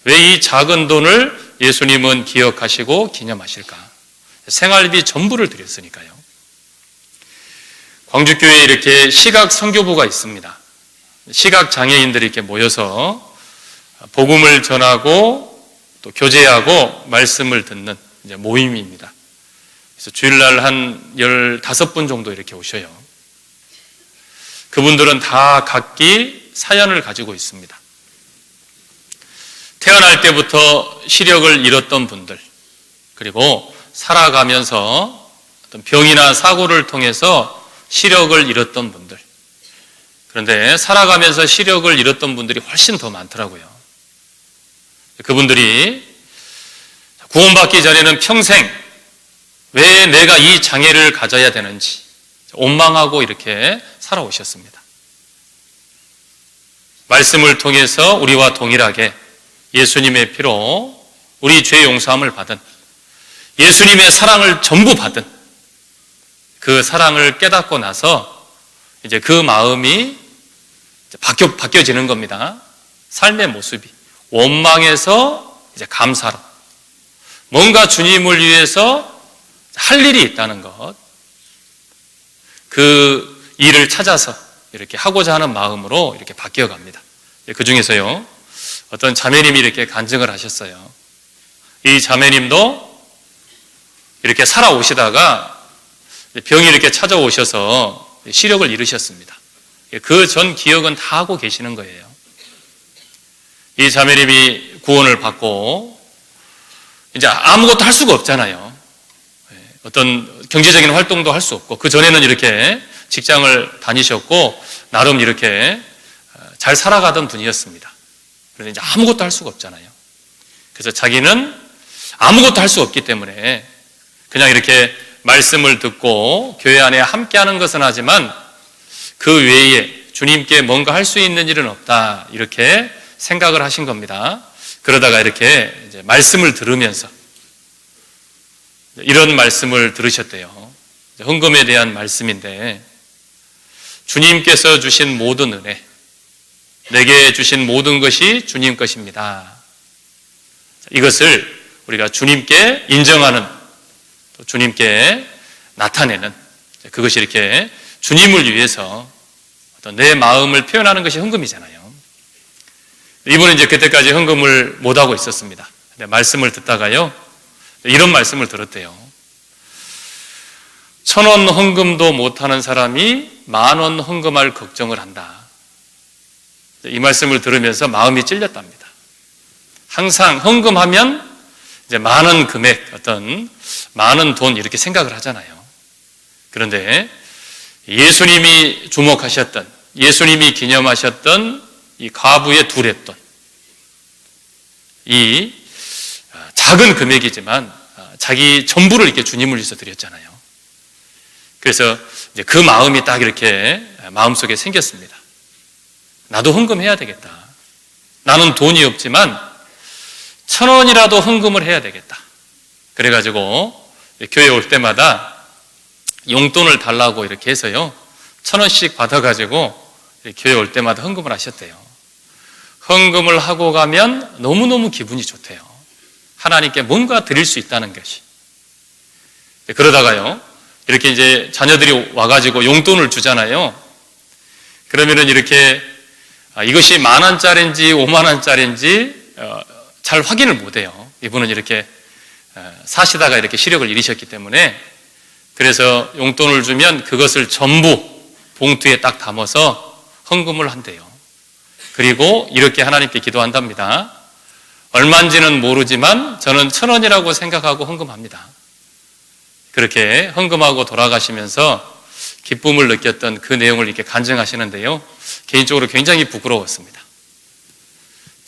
왜 이 작은 돈을 예수님은 기억하시고 기념하실까? 생활비 전부를 드렸으니까요. 광주교회에 이렇게 시각 선교부가 있습니다. 시각 장애인들이 이렇게 모여서 복음을 전하고 또 교제하고 말씀을 듣는 이제 모임입니다. 그래서 주일날 한 15분 정도 이렇게 오셔요. 그분들은 다 각기 사연을 가지고 있습니다. 태어날 때부터 시력을 잃었던 분들, 그리고 살아가면서 어떤 병이나 사고를 통해서 시력을 잃었던 분들, 그런데 살아가면서 시력을 잃었던 분들이 훨씬 더 많더라고요. 그분들이 구원받기 전에는 평생 왜 내가 이 장애를 가져야 되는지 원망하고 이렇게 살아오셨습니다. 말씀을 통해서 우리와 동일하게 예수님의 피로 우리 죄 용서함을 받은, 예수님의 사랑을 전부 받은 그 사랑을 깨닫고 나서 이제 그 마음이 바뀌어지는 겁니다. 삶의 모습이 원망에서 이제 감사로, 뭔가 주님을 위해서 할 일이 있다는 것, 그 일을 찾아서 이렇게 하고자 하는 마음으로 이렇게 바뀌어 갑니다. 그 중에서요, 어떤 자매님이 이렇게 간증을 하셨어요. 이 자매님도 이렇게 살아오시다가 병이 이렇게 찾아오셔서 시력을 잃으셨습니다. 그 전 기억은 다 하고 계시는 거예요. 이 자매님이 구원을 받고 이제 아무것도 할 수가 없잖아요. 어떤 경제적인 활동도 할 수 없고, 그 전에는 이렇게 직장을 다니셨고 나름 이렇게 잘 살아가던 분이었습니다. 그런데 이제 아무것도 할 수가 없잖아요. 그래서 자기는 아무것도 할 수 없기 때문에 그냥 이렇게 말씀을 듣고 교회 안에 함께하는 것은 하지만 그 외에 주님께 뭔가 할 수 있는 일은 없다, 이렇게 생각을 하신 겁니다. 그러다가 이렇게 이제 말씀을 들으면서 이런 말씀을 들으셨대요. 헌금에 대한 말씀인데, 주님께서 주신 모든 은혜, 내게 주신 모든 것이 주님 것입니다. 이것을 우리가 주님께 인정하는, 또 주님께 나타내는, 그것이 이렇게 주님을 위해서 어떤 내 마음을 표현하는 것이 헌금이잖아요. 이분은 이제 그때까지 헌금을 못하고 있었습니다. 근데 말씀을 듣다가요, 이런 말씀을 들었대요. 1,000원 헌금도 못하는 사람이 10,000원 헌금할 걱정을 한다. 이 말씀을 들으면서 마음이 찔렸답니다. 항상 헌금하면 이제 많은 금액, 어떤 많은 돈 이렇게 생각을 하잖아요. 그런데 예수님이 주목하셨던, 예수님이 기념하셨던 이 과부의 두 렙돈, 이 작은 금액이지만 자기 전부를 이렇게 주님을 위해서 드렸잖아요. 그래서 이제 그 마음이 딱 이렇게 마음속에 생겼습니다. 나도 헌금해야 되겠다. 나는 돈이 없지만 1,000원이라도 헌금을 해야 되겠다. 그래가지고 교회 올 때마다 용돈을 달라고 이렇게 해서요, 1,000원씩 받아가지고 교회 올 때마다 헌금을 하셨대요. 헌금을 하고 가면 너무너무 기분이 좋대요. 하나님께 뭔가 드릴 수 있다는 것이. 그러다가요, 이렇게 이제 자녀들이 와가지고 용돈을 주잖아요. 그러면은 이렇게 이것이 10,000원짜리인지 50,000원짜리인지 잘 확인을 못해요. 이분은 이렇게 사시다가 이렇게 시력을 잃으셨기 때문에. 그래서 용돈을 주면 그것을 전부 봉투에 딱 담아서 헌금을 한대요. 그리고 이렇게 하나님께 기도한답니다. 얼마인지는 모르지만 저는 1,000원이라고 생각하고 헌금합니다. 그렇게 헌금하고 돌아가시면서 기쁨을 느꼈던 그 내용을 이렇게 간증하시는데요, 개인적으로 굉장히 부끄러웠습니다.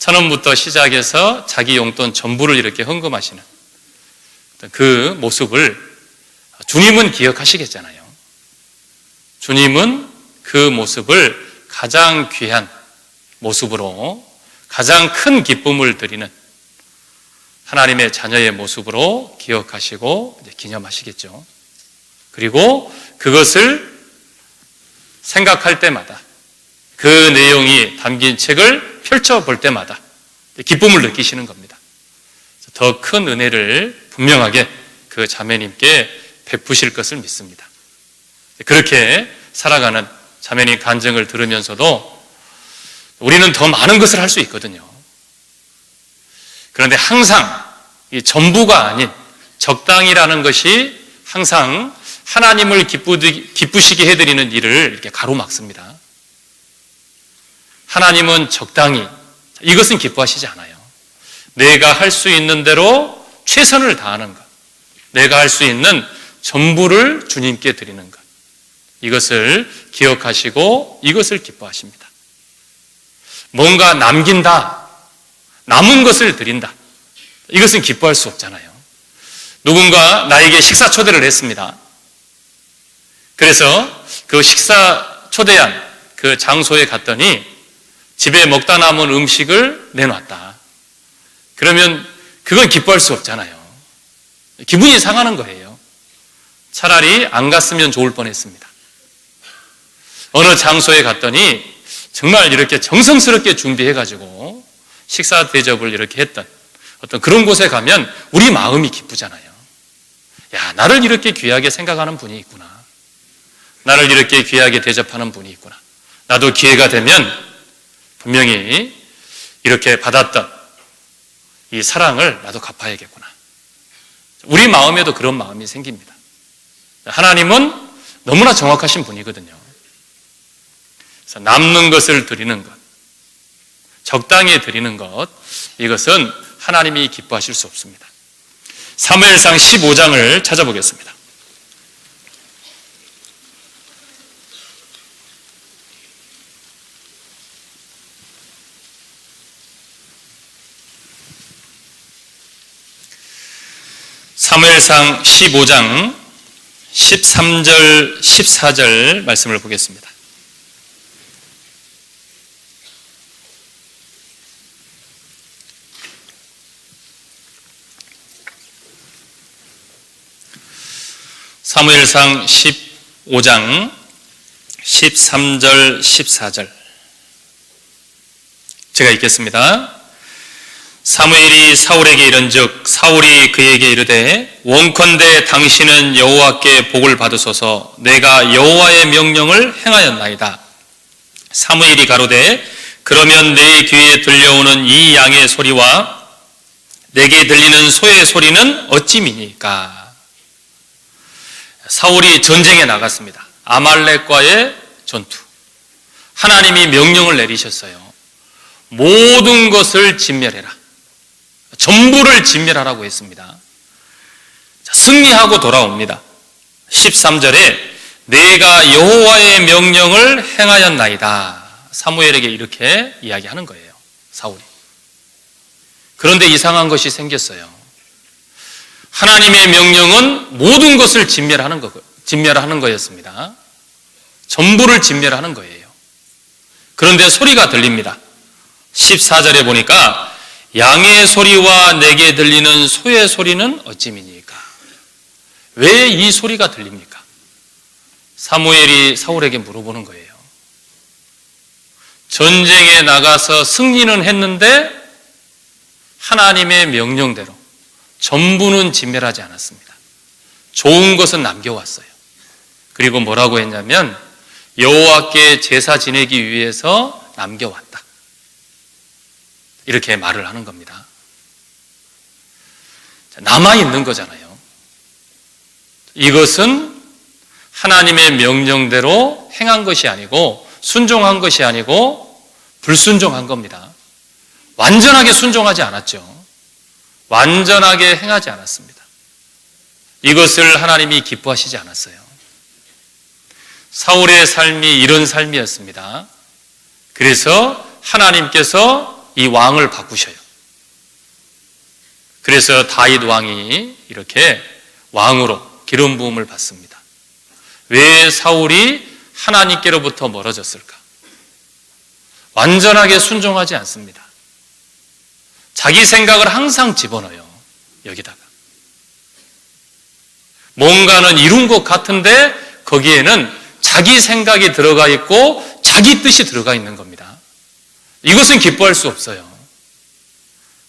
1,000원부터 시작해서 자기 용돈 전부를 이렇게 헌금하시는 그 모습을 주님은 기억하시겠잖아요. 주님은 그 모습을 가장 귀한 모습으로, 가장 큰 기쁨을 드리는 하나님의 자녀의 모습으로 기억하시고 기념하시겠죠. 그리고 그것을 생각할 때마다, 그 내용이 담긴 책을 펼쳐볼 때마다 기쁨을 느끼시는 겁니다. 더 큰 은혜를 분명하게 그 자매님께 베푸실 것을 믿습니다. 그렇게 살아가는 자매님 간증을 들으면서도 우리는 더 많은 것을 할 수 있거든요. 그런데 항상 이 전부가 아닌 적당이라는 것이 항상 하나님을 기쁘시게 해드리는 일을 이렇게 가로막습니다. 하나님은 적당히, 이것은 기뻐하시지 않아요. 내가 할 수 있는 대로 최선을 다하는 것, 내가 할 수 있는 전부를 주님께 드리는 것, 이것을 기억하시고 이것을 기뻐하십니다. 뭔가 남긴다, 남은 것을 드린다, 이것은 기뻐할 수 없잖아요. 누군가 나에게 식사 초대를 했습니다. 그래서 그 식사 초대한 그 장소에 갔더니 집에 먹다 남은 음식을 내놨다. 그러면 그건 기뻐할 수 없잖아요. 기분이 상하는 거예요. 차라리 안 갔으면 좋을 뻔했습니다. 어느 장소에 갔더니 정말 이렇게 정성스럽게 준비해가지고 식사 대접을 이렇게 했던 어떤 그런 곳에 가면 우리 마음이 기쁘잖아요. 야, 나를 이렇게 귀하게 생각하는 분이 있구나. 나를 이렇게 귀하게 대접하는 분이 있구나. 나도 기회가 되면 분명히 이렇게 받았던 이 사랑을 나도 갚아야겠구나. 우리 마음에도 그런 마음이 생깁니다. 하나님은 너무나 정확하신 분이거든요. 그래서 남는 것을 드리는 것, 적당히 드리는 것, 이것은 하나님이 기뻐하실 수 없습니다. 사무엘상 15장을 찾아보겠습니다. 사무엘상 15장 13절, 14절 말씀을 보겠습니다. 사무엘상 15장 13절, 14절 제가 읽겠습니다. 사무엘이 사울에게 이른즉 사울이 그에게 이르되 원컨대 당신은 여호와께 복을 받으소서. 내가 여호와의 명령을 행하였나이다. 사무엘이 가로되 그러면 내 귀에 들려오는 이 양의 소리와 내게 들리는 소의 소리는 어찌 미니까? 사울이 전쟁에 나갔습니다. 아말렉과의 전투. 하나님이 명령을 내리셨어요. 모든 것을 진멸해라. 전부를 진멸하라고 했습니다. 승리하고 돌아옵니다. 13절에 내가 여호와의 명령을 행하였나이다. 사무엘에게 이렇게 이야기하는 거예요, 사울이. 그런데 이상한 것이 생겼어요. 하나님의 명령은 모든 것을 진멸하는 진멸하는 거였습니다. 전부를 진멸하는 거예요. 그런데 소리가 들립니다. 14절에 보니까 양의 소리와 내게 들리는 소의 소리는 어찌미니까? 왜 이 소리가 들립니까? 사무엘이 사울에게 물어보는 거예요. 전쟁에 나가서 승리는 했는데 하나님의 명령대로 전부는 진멸하지 않았습니다. 좋은 것은 남겨왔어요. 그리고 뭐라고 했냐면 여호와께 제사 지내기 위해서 남겨왔다. 이렇게 말을 하는 겁니다. 남아있는 거잖아요. 이것은 하나님의 명령대로 행한 것이 아니고 순종한 것이 아니고 불순종한 겁니다. 완전하게 순종하지 않았죠. 완전하게 행하지 않았습니다. 이것을 하나님이 기뻐하시지 않았어요. 사울의 삶이 이런 삶이었습니다. 그래서 하나님께서 이 왕을 바꾸셔요. 그래서 다윗 왕이 이렇게 왕으로 기름 부음을 받습니다. 왜 사울이 하나님께로부터 멀어졌을까? 완전하게 순종하지 않습니다. 자기 생각을 항상 집어넣어요. 여기다가. 뭔가는 이룬 것 같은데 거기에는 자기 생각이 들어가 있고 자기 뜻이 들어가 있는 겁니다. 이것은 기뻐할 수 없어요.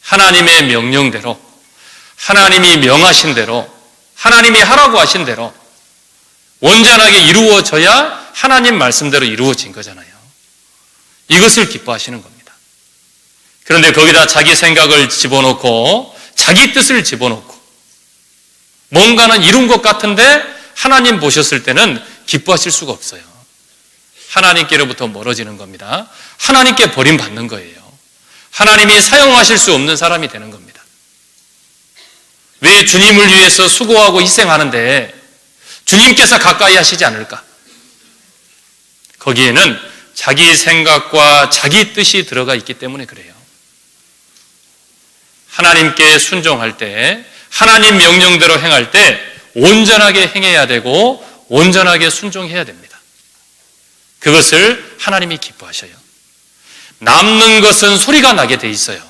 하나님의 명령대로, 하나님이 명하신 대로, 하나님이 하라고 하신 대로 온전하게 이루어져야 하나님 말씀대로 이루어진 거잖아요. 이것을 기뻐하시는 겁니다. 그런데 거기다 자기 생각을 집어넣고 자기 뜻을 집어넣고 뭔가는 이룬 것 같은데 하나님 보셨을 때는 기뻐하실 수가 없어요. 하나님께로부터 멀어지는 겁니다. 하나님께 버림받는 거예요. 하나님이 사용하실 수 없는 사람이 되는 겁니다. 왜 주님을 위해서 수고하고 희생하는데 주님께서 가까이 하시지 않을까? 거기에는 자기 생각과 자기 뜻이 들어가 있기 때문에 그래요. 하나님께 순종할 때, 하나님 명령대로 행할 때 온전하게 행해야 되고 온전하게 순종해야 됩니다. 그것을 하나님이 기뻐하셔요. 남는 것은 소리가 나게 돼 있어요.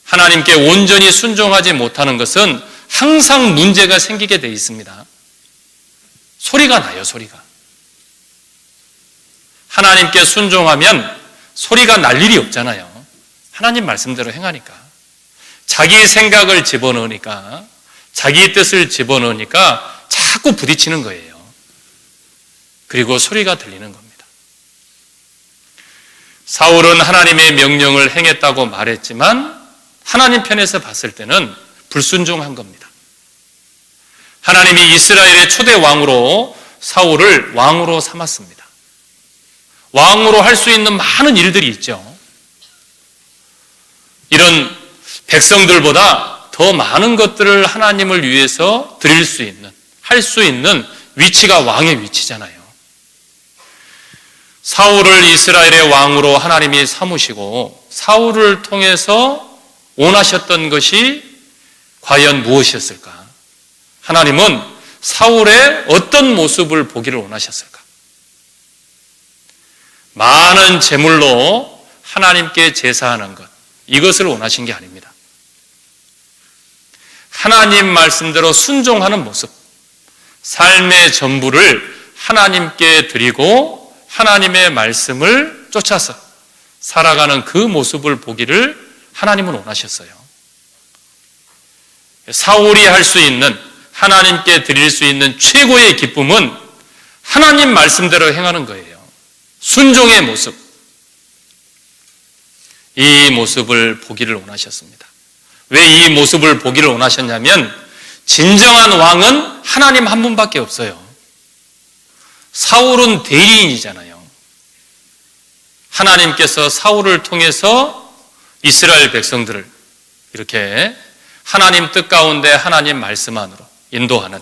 하나님께 온전히 순종하지 못하는 것은 항상 문제가 생기게 돼 있습니다. 소리가 나요, 소리가. 하나님께 순종하면 소리가 날 일이 없잖아요. 하나님 말씀대로 행하니까. 자기 생각을 집어넣으니까, 자기 뜻을 집어넣으니까 자꾸 부딪히는 거예요. 그리고 소리가 들리는 겁니다. 사울은 하나님의 명령을 행했다고 말했지만 하나님 편에서 봤을 때는 불순종한 겁니다. 하나님이 이스라엘의 초대 왕으로 사울을 왕으로 삼았습니다. 왕으로 할 수 있는 많은 일들이 있죠. 이런 백성들보다 더 많은 것들을 하나님을 위해서 드릴 수 있는, 할 수 있는 위치가 왕의 위치잖아요. 사울을 이스라엘의 왕으로 하나님이 삼으시고 사울을 통해서 원하셨던 것이 과연 무엇이었을까? 하나님은 사울의 어떤 모습을 보기를 원하셨을까? 많은 제물로 하나님께 제사하는 것, 이것을 원하신 게 아닙니다. 하나님 말씀대로 순종하는 모습, 삶의 전부를 하나님께 드리고 하나님의 말씀을 쫓아서 살아가는 그 모습을 보기를 하나님은 원하셨어요. 사울이 할 수 있는, 하나님께 드릴 수 있는 최고의 기쁨은 하나님 말씀대로 행하는 거예요. 순종의 모습. 이 모습을 보기를 원하셨습니다. 왜 이 모습을 보기를 원하셨냐면 진정한 왕은 하나님 한 분밖에 없어요. 사울은 대리인이잖아요. 하나님께서 사울을 통해서 이스라엘 백성들을 이렇게 하나님 뜻 가운데 하나님 말씀 안으로 인도하는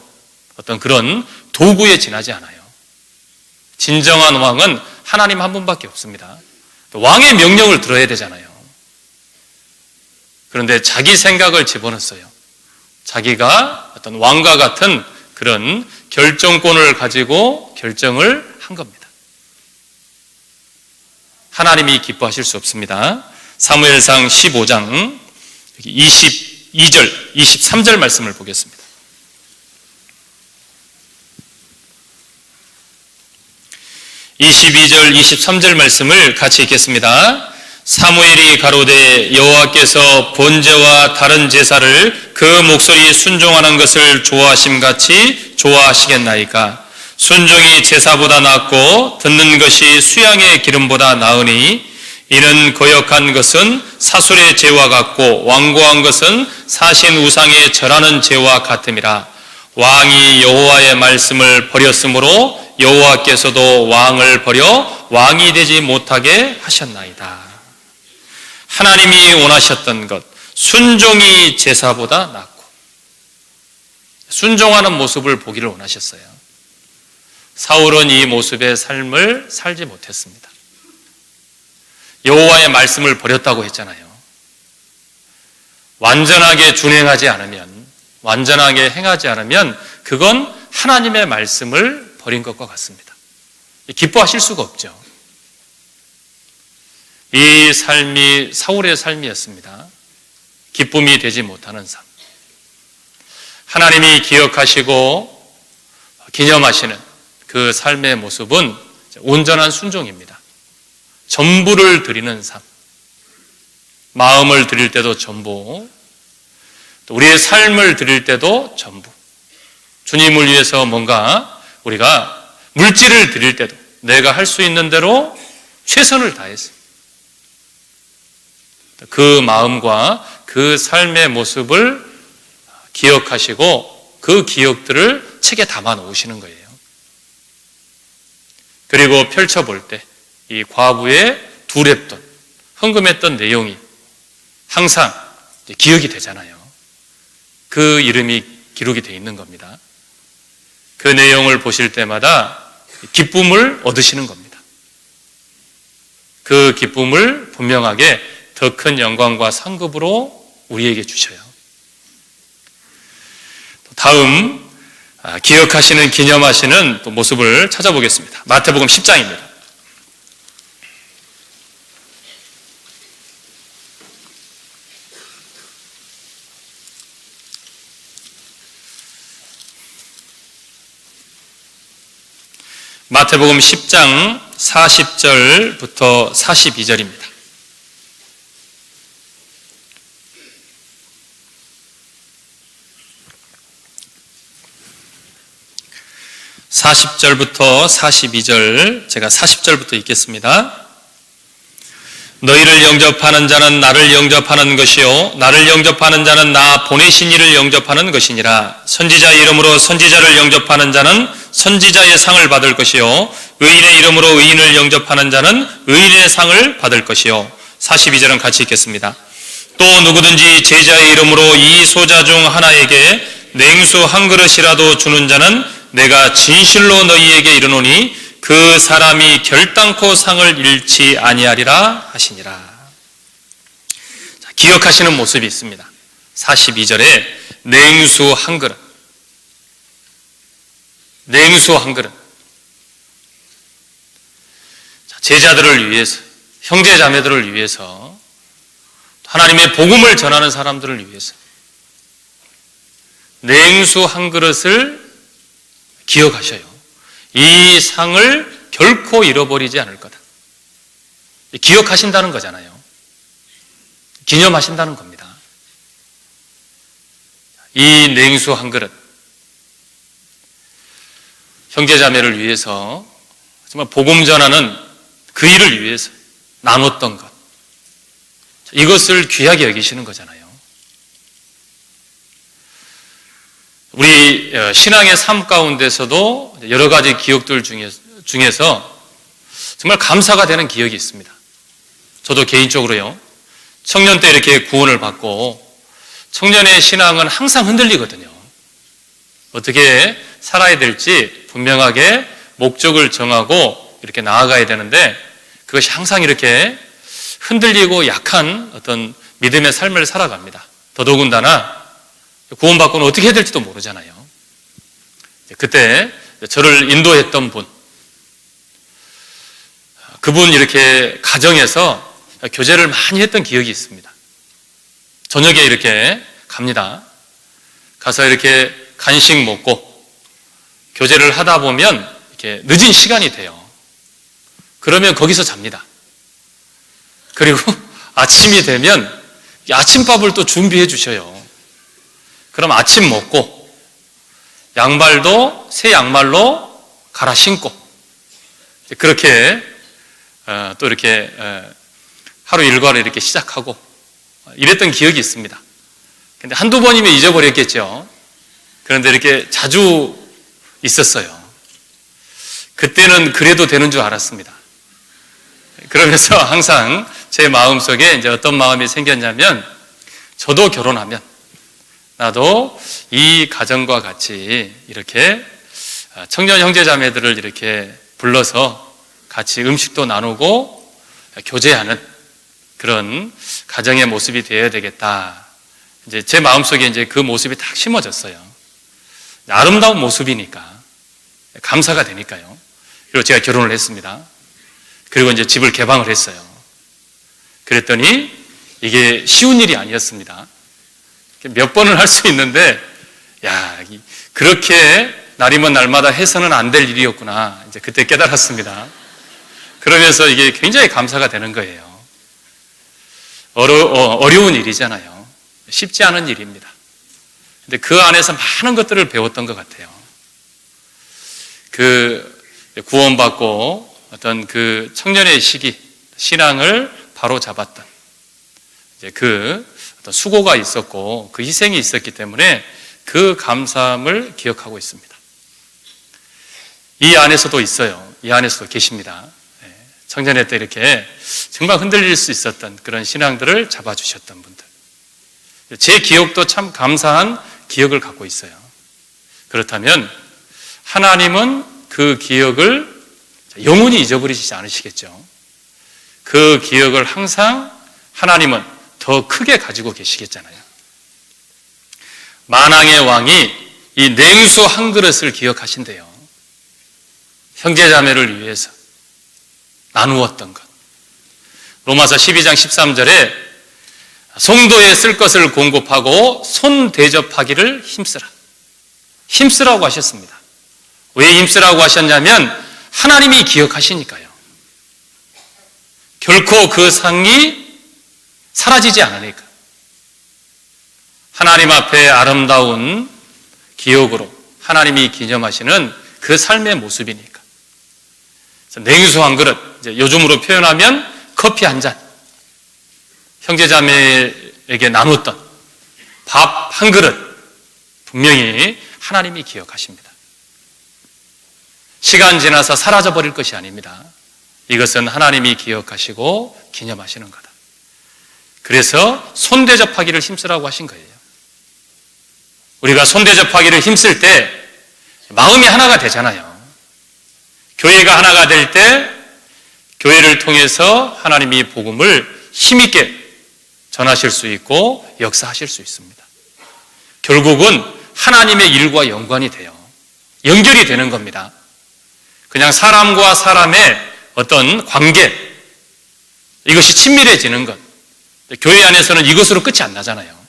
어떤 그런 도구에 지나지 않아요. 진정한 왕은 하나님 한 분밖에 없습니다. 왕의 명령을 들어야 되잖아요. 그런데 자기 생각을 집어넣었어요. 자기가 어떤 왕과 같은 그런 결정권을 가지고 결정을 한 겁니다. 하나님이 기뻐하실 수 없습니다. 사무엘상 15장 22절, 23절 말씀을 보겠습니다. 22절, 23절 말씀을 같이 읽겠습니다. 사무엘이 가로되 여호와께서 번제와 다른 제사를 그 목소리 순종하는 것을 좋아하심같이 좋아하시겠나이까? 순종이 제사보다 낫고 듣는 것이 수양의 기름보다 나으니 이는 거역한 것은 사술의 죄와 같고 완고한 것은 사신 우상에 절하는 죄와 같음이라. 왕이 여호와의 말씀을 버렸으므로 여호와께서도 왕을 버려 왕이 되지 못하게 하셨나이다. 하나님이 원하셨던 것, 순종이 제사보다 낫고 순종하는 모습을 보기를 원하셨어요. 사울은 이 모습의 삶을 살지 못했습니다. 여호와의 말씀을 버렸다고 했잖아요. 완전하게 준행하지 않으면, 완전하게 행하지 않으면 그건 하나님의 말씀을 버린 것과 같습니다. 기뻐하실 수가 없죠. 이 삶이 사울의 삶이었습니다. 기쁨이 되지 못하는 삶. 하나님이 기억하시고 기념하시는 그 삶의 모습은 온전한 순종입니다. 전부를 드리는 삶. 마음을 드릴 때도 전부, 또 우리의 삶을 드릴 때도 전부. 주님을 위해서 뭔가 우리가 물질을 드릴 때도 내가 할 수 있는 대로 최선을 다했습니다. 그 마음과 그 삶의 모습을 기억하시고 그 기억들을 책에 담아 놓으시는 거예요. 그리고 펼쳐볼 때 이 과부의 두렵던, 헌금했던 내용이 항상 기억이 되잖아요. 그 이름이 기록이 되어 있는 겁니다. 그 내용을 보실 때마다 기쁨을 얻으시는 겁니다. 그 기쁨을 분명하게 더 큰 영광과 상급으로 우리에게 주셔요. 다음 기억하시는, 기념하시는 또 모습을 찾아보겠습니다. 마태복음 10장입니다. 마태복음 10장 40절부터 42절입니다. (40절부터) (42절) 제가 (40절부터) 읽겠습니다. 너희를 영접하는 자는 나를 영접하는 것이요 나를 영접하는 자는 나 보내신 이를 영접하는 것이니라. 선지자 이름으로 선지자를 영접하는 자는 선지자의 상을 받을 것이요 의인의 이름으로 의인을 영접하는 자는 의인의 상을 받을 것이요. 42절은 같이 읽겠습니다. 또 누구든지 제자의 이름으로 이 소자 중 하나에게 냉수 한 그릇이라도 주는 자는 내가 진실로 너희에게 이르노니 그 사람이 결단코 상을 잃지 아니하리라 하시니라. 자, 기억하시는 모습이 있습니다. 42절에 냉수 한 그릇. 냉수 한 그릇. 자, 제자들을 위해서, 형제 자매들을 위해서, 하나님의 복음을 전하는 사람들을 위해서 냉수 한 그릇을 기억하셔요. 이 상을 결코 잃어버리지 않을 거다. 기억하신다는 거잖아요. 기념하신다는 겁니다. 이 냉수 한 그릇, 형제자매를 위해서 정말 복음 전하는 그 일을 위해서 나눴던 것, 이것을 귀하게 여기시는 거잖아요. 우리 신앙의 삶 가운데서도 여러 가지 기억들 중에서 정말 감사가 되는 기억이 있습니다. 저도 개인적으로요, 청년 때 이렇게 구원을 받고 청년의 신앙은 항상 흔들리거든요. 어떻게 살아야 될지 분명하게 목적을 정하고 이렇게 나아가야 되는데 그것이 항상 이렇게 흔들리고 약한 어떤 믿음의 삶을 살아갑니다. 더더군다나 구원받고는 어떻게 해야 될지도 모르잖아요. 그때 저를 인도했던 분, 그분 이렇게 가정에서 교제를 많이 했던 기억이 있습니다. 저녁에 이렇게 갑니다. 가서 이렇게 간식 먹고 교제를 하다 보면 이렇게 늦은 시간이 돼요. 그러면 거기서 잡니다. 그리고 아침이 되면 아침밥을 또 준비해 주셔요. 그럼 아침 먹고 양말도 새 양말로 갈아 신고 그렇게 또 이렇게 하루 일과를 이렇게 시작하고 이랬던 기억이 있습니다. 근데 한두 번이면 잊어버렸겠죠. 그런데 이렇게 자주 있었어요. 그때는 그래도 되는 줄 알았습니다. 그러면서 항상 제 마음속에 이제 어떤 마음이 생겼냐면, 저도 결혼하면 나도 이 가정과 같이 이렇게 청년 형제자매들을 이렇게 불러서 같이 음식도 나누고 교제하는 그런 가정의 모습이 되어야 되겠다. 이제 제 마음속에 이제 그 모습이 딱 심어졌어요. 아름다운 모습이니까, 감사가 되니까요. 그리고 제가 결혼을 했습니다. 그리고 이제 집을 개방을 했어요. 그랬더니 이게 쉬운 일이 아니었습니다. 몇 번을 할 수 있는데, 그렇게 날이면 날마다 해서는 안 될 일이었구나. 이제 그때 깨달았습니다. 그러면서 이게 굉장히 감사가 되는 거예요. 어려운 일이잖아요. 쉽지 않은 일입니다. 근데 그 안에서 많은 것들을 배웠던 것 같아요. 그 구원받고 어떤 그 청년의 시기, 신앙을 바로 잡았던 이제 그 어떤 수고가 있었고 그 희생이 있었기 때문에 그 감사함을 기억하고 있습니다. 이 안에서도 있어요. 이 안에서도 계십니다. 청년회 때 이렇게 정말 흔들릴 수 있었던 그런 신앙들을 잡아주셨던 분들. 제 기억도 참 감사한 기억을 갖고 있어요. 그렇다면 하나님은 그 기억을 영원히 잊어버리시지 않으시겠죠. 그 기억을 항상 하나님은 더 크게 가지고 계시겠잖아요. 만왕의 왕이 이 냉수 한 그릇을 기억하신대요. 형제자매를 위해서 나누었던 것. 로마서 12장 13절에 성도에 쓸 것을 공급하고 손 대접하기를 힘쓰라. 힘쓰라고 하셨습니다. 왜 힘쓰라고 하셨냐면 하나님이 기억하시니까요. 결코 그 상이 사라지지 않으니까. 하나님 앞에 아름다운 기억으로 하나님이 기념하시는 그 삶의 모습이니까. 냉수 한 그릇, 이제 요즘으로 표현하면 커피 한 잔, 형제자매에게 나눴던 밥 한 그릇, 분명히 하나님이 기억하십니다. 시간 지나서 사라져버릴 것이 아닙니다. 이것은 하나님이 기억하시고 기념하시는 거다. 그래서 손대접하기를 힘쓰라고 하신 거예요. 우리가 손대접하기를 힘쓸 때 마음이 하나가 되잖아요. 교회가 하나가 될 때 교회를 통해서 하나님이 복음을 힘있게 전하실 수 있고 역사하실 수 있습니다. 결국은 하나님의 일과 연관이 돼요. 연결이 되는 겁니다. 그냥 사람과 사람의 어떤 관계, 이것이 친밀해지는 것. 교회 안에서는 이것으로 끝이 안 나잖아요.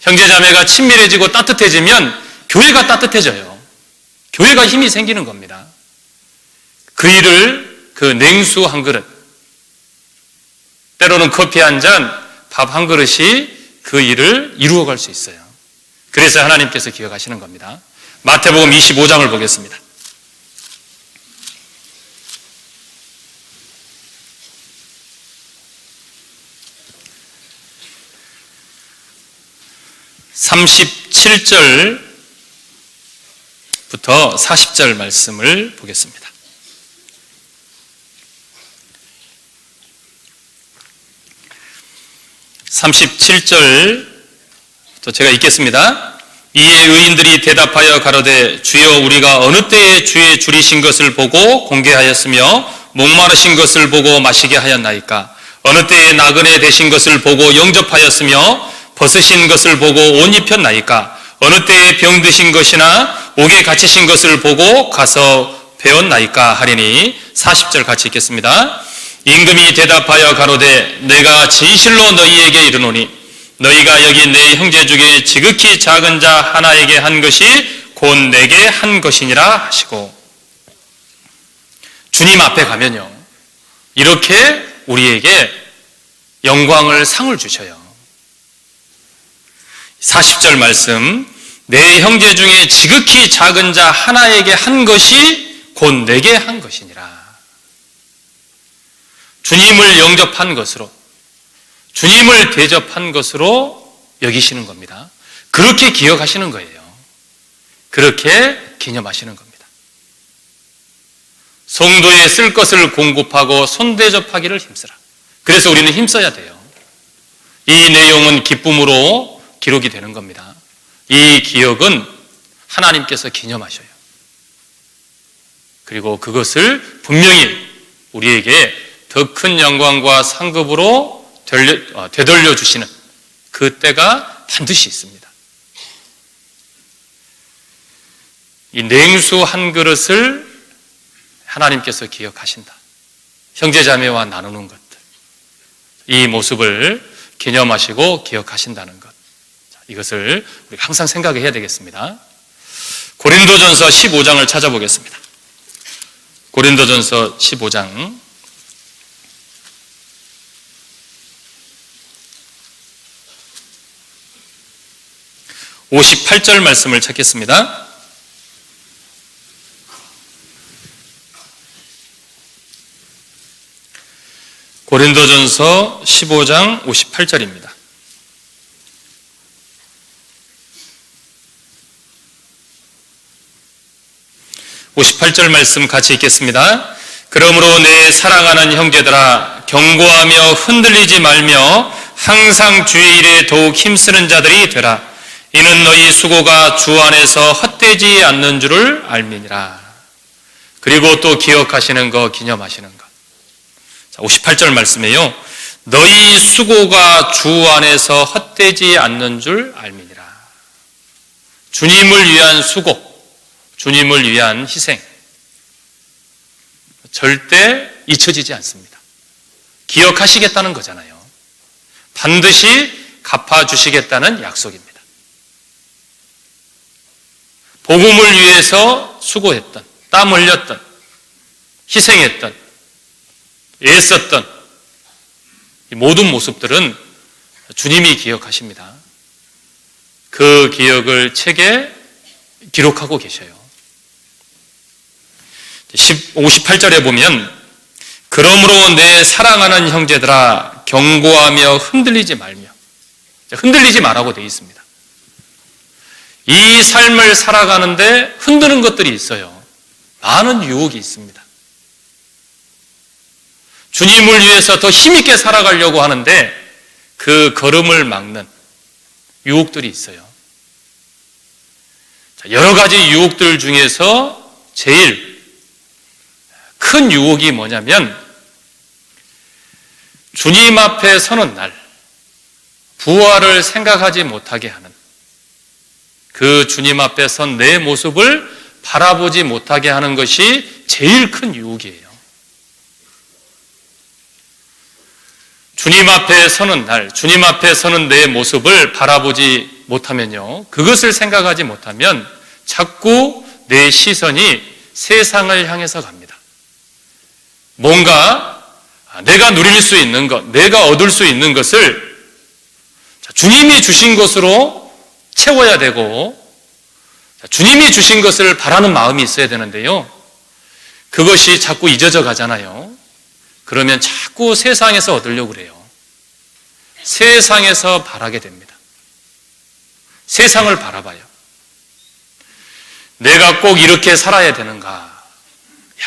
형제자매가 친밀해지고 따뜻해지면 교회가 따뜻해져요. 교회가 힘이 생기는 겁니다. 그 일을, 그 냉수 한 그릇, 때로는 커피 한 잔, 밥 한 그릇이 그 일을 이루어갈 수 있어요. 그래서 하나님께서 기억하시는 겁니다. 마태복음 25장을 보겠습니다. (37절부터) 40절 말씀을 보겠습니다. 37절부터 제가 읽겠습니다. 이에 의인들이 대답하여 가로되 주여 우리가 어느 때에 주의 줄이신 것을 보고 공개하였으며 목마르신 것을 보고 마시게 하였나이까? 어느 때에 나그네 되신 것을 보고 영접하였으며 벗으신 것을 보고 옷 입혔나이까? 어느 때에 병드신 것이나 옥에 갇히신 것을 보고 가서 배웠나이까 하리니 40절 같이 읽겠습니다. 임금이 대답하여 가로되 내가 진실로 너희에게 이르노니 너희가 여기 내 형제 중에 지극히 작은 자 하나에게 한 것이 곧 내게 한 것이니라 하시고, 주님 앞에 가면요 이렇게 우리에게 영광을 상을 주셔요. 40절 말씀, 내 형제 중에 지극히 작은 자 하나에게 한 것이 곧 내게 한 것이니라. 주님을 영접한 것으로, 주님을 대접한 것으로 여기시는 겁니다. 그렇게 기억하시는 거예요. 그렇게 기념하시는 겁니다. 성도에 쓸 것을 공급하고 손대접하기를 힘쓰라. 그래서 우리는 힘써야 돼요. 이 내용은 기쁨으로 기록이 되는 겁니다. 이 기억은 하나님께서 기념하셔요. 그리고 그것을 분명히 우리에게 더 큰 영광과 상급으로 되돌려 주시는 그 때가 반드시 있습니다. 이 냉수 한 그릇을 하나님께서 기억하신다. 형제자매와 나누는 것들, 이 모습을 기념하시고 기억하신다는 것, 이것을 우리가 항상 생각해야 되겠습니다. 고린도전서 15장을 찾아보겠습니다. 고린도전서 15장 58절 말씀을 찾겠습니다. 고린도전서 15장 58절입니다. (58절) 말씀 같이 읽겠습니다. 그러므로 내 사랑하는 형제들아, 경고하며 흔들리지 말며 항상 주의 일에 더욱 힘쓰는 자들이 되라. 이는 너희 수고가 주 안에서 헛되지 않는 줄을 알미니라. 그리고 또 기억하시는 것, 기념하시는 것. 58절 말씀이에요. 너희 수고가 주 안에서 헛되지 않는 줄 알미니라. 주님을 위한 수고, 주님을 위한 희생, 절대 잊혀지지 않습니다. 기억하시겠다는 거잖아요. 반드시 갚아주시겠다는 약속입니다. 복음을 위해서 수고했던, 땀 흘렸던, 희생했던, 애썼던 이 모든 모습들은 주님이 기억하십니다. 그 기억을 책에 기록하고 계셔요. 58절에 보면 그러므로 내 사랑하는 형제들아, 경고하며 흔들리지 말며, 흔들리지 말라고 되어 있습니다. 이 삶을 살아가는데 흔드는 것들이 있어요. 많은 유혹이 있습니다. 주님을 위해서 더 힘있게 살아가려고 하는데 그 걸음을 막는 유혹들이 있어요. 여러 가지 유혹들 중에서 제일 큰 유혹이 뭐냐면 주님 앞에 서는 날 부활을 생각하지 못하게 하는, 그 주님 앞에 선 내 모습을 바라보지 못하게 하는 것이 제일 큰 유혹이에요. 주님 앞에 서는 날, 주님 앞에 서는 내 모습을 바라보지 못하면요, 그것을 생각하지 못하면 자꾸 내 시선이 세상을 향해서 갑니다. 뭔가 내가 누릴 수 있는 것, 내가 얻을 수 있는 것을 주님이 주신 것으로 채워야 되고, 주님이 주신 것을 바라는 마음이 있어야 되는데요, 그것이 자꾸 잊어져 가잖아요. 그러면 자꾸 세상에서 얻으려고 그래요. 세상에서 바라게 됩니다. 세상을 바라봐요. 내가 꼭 이렇게 살아야 되는가?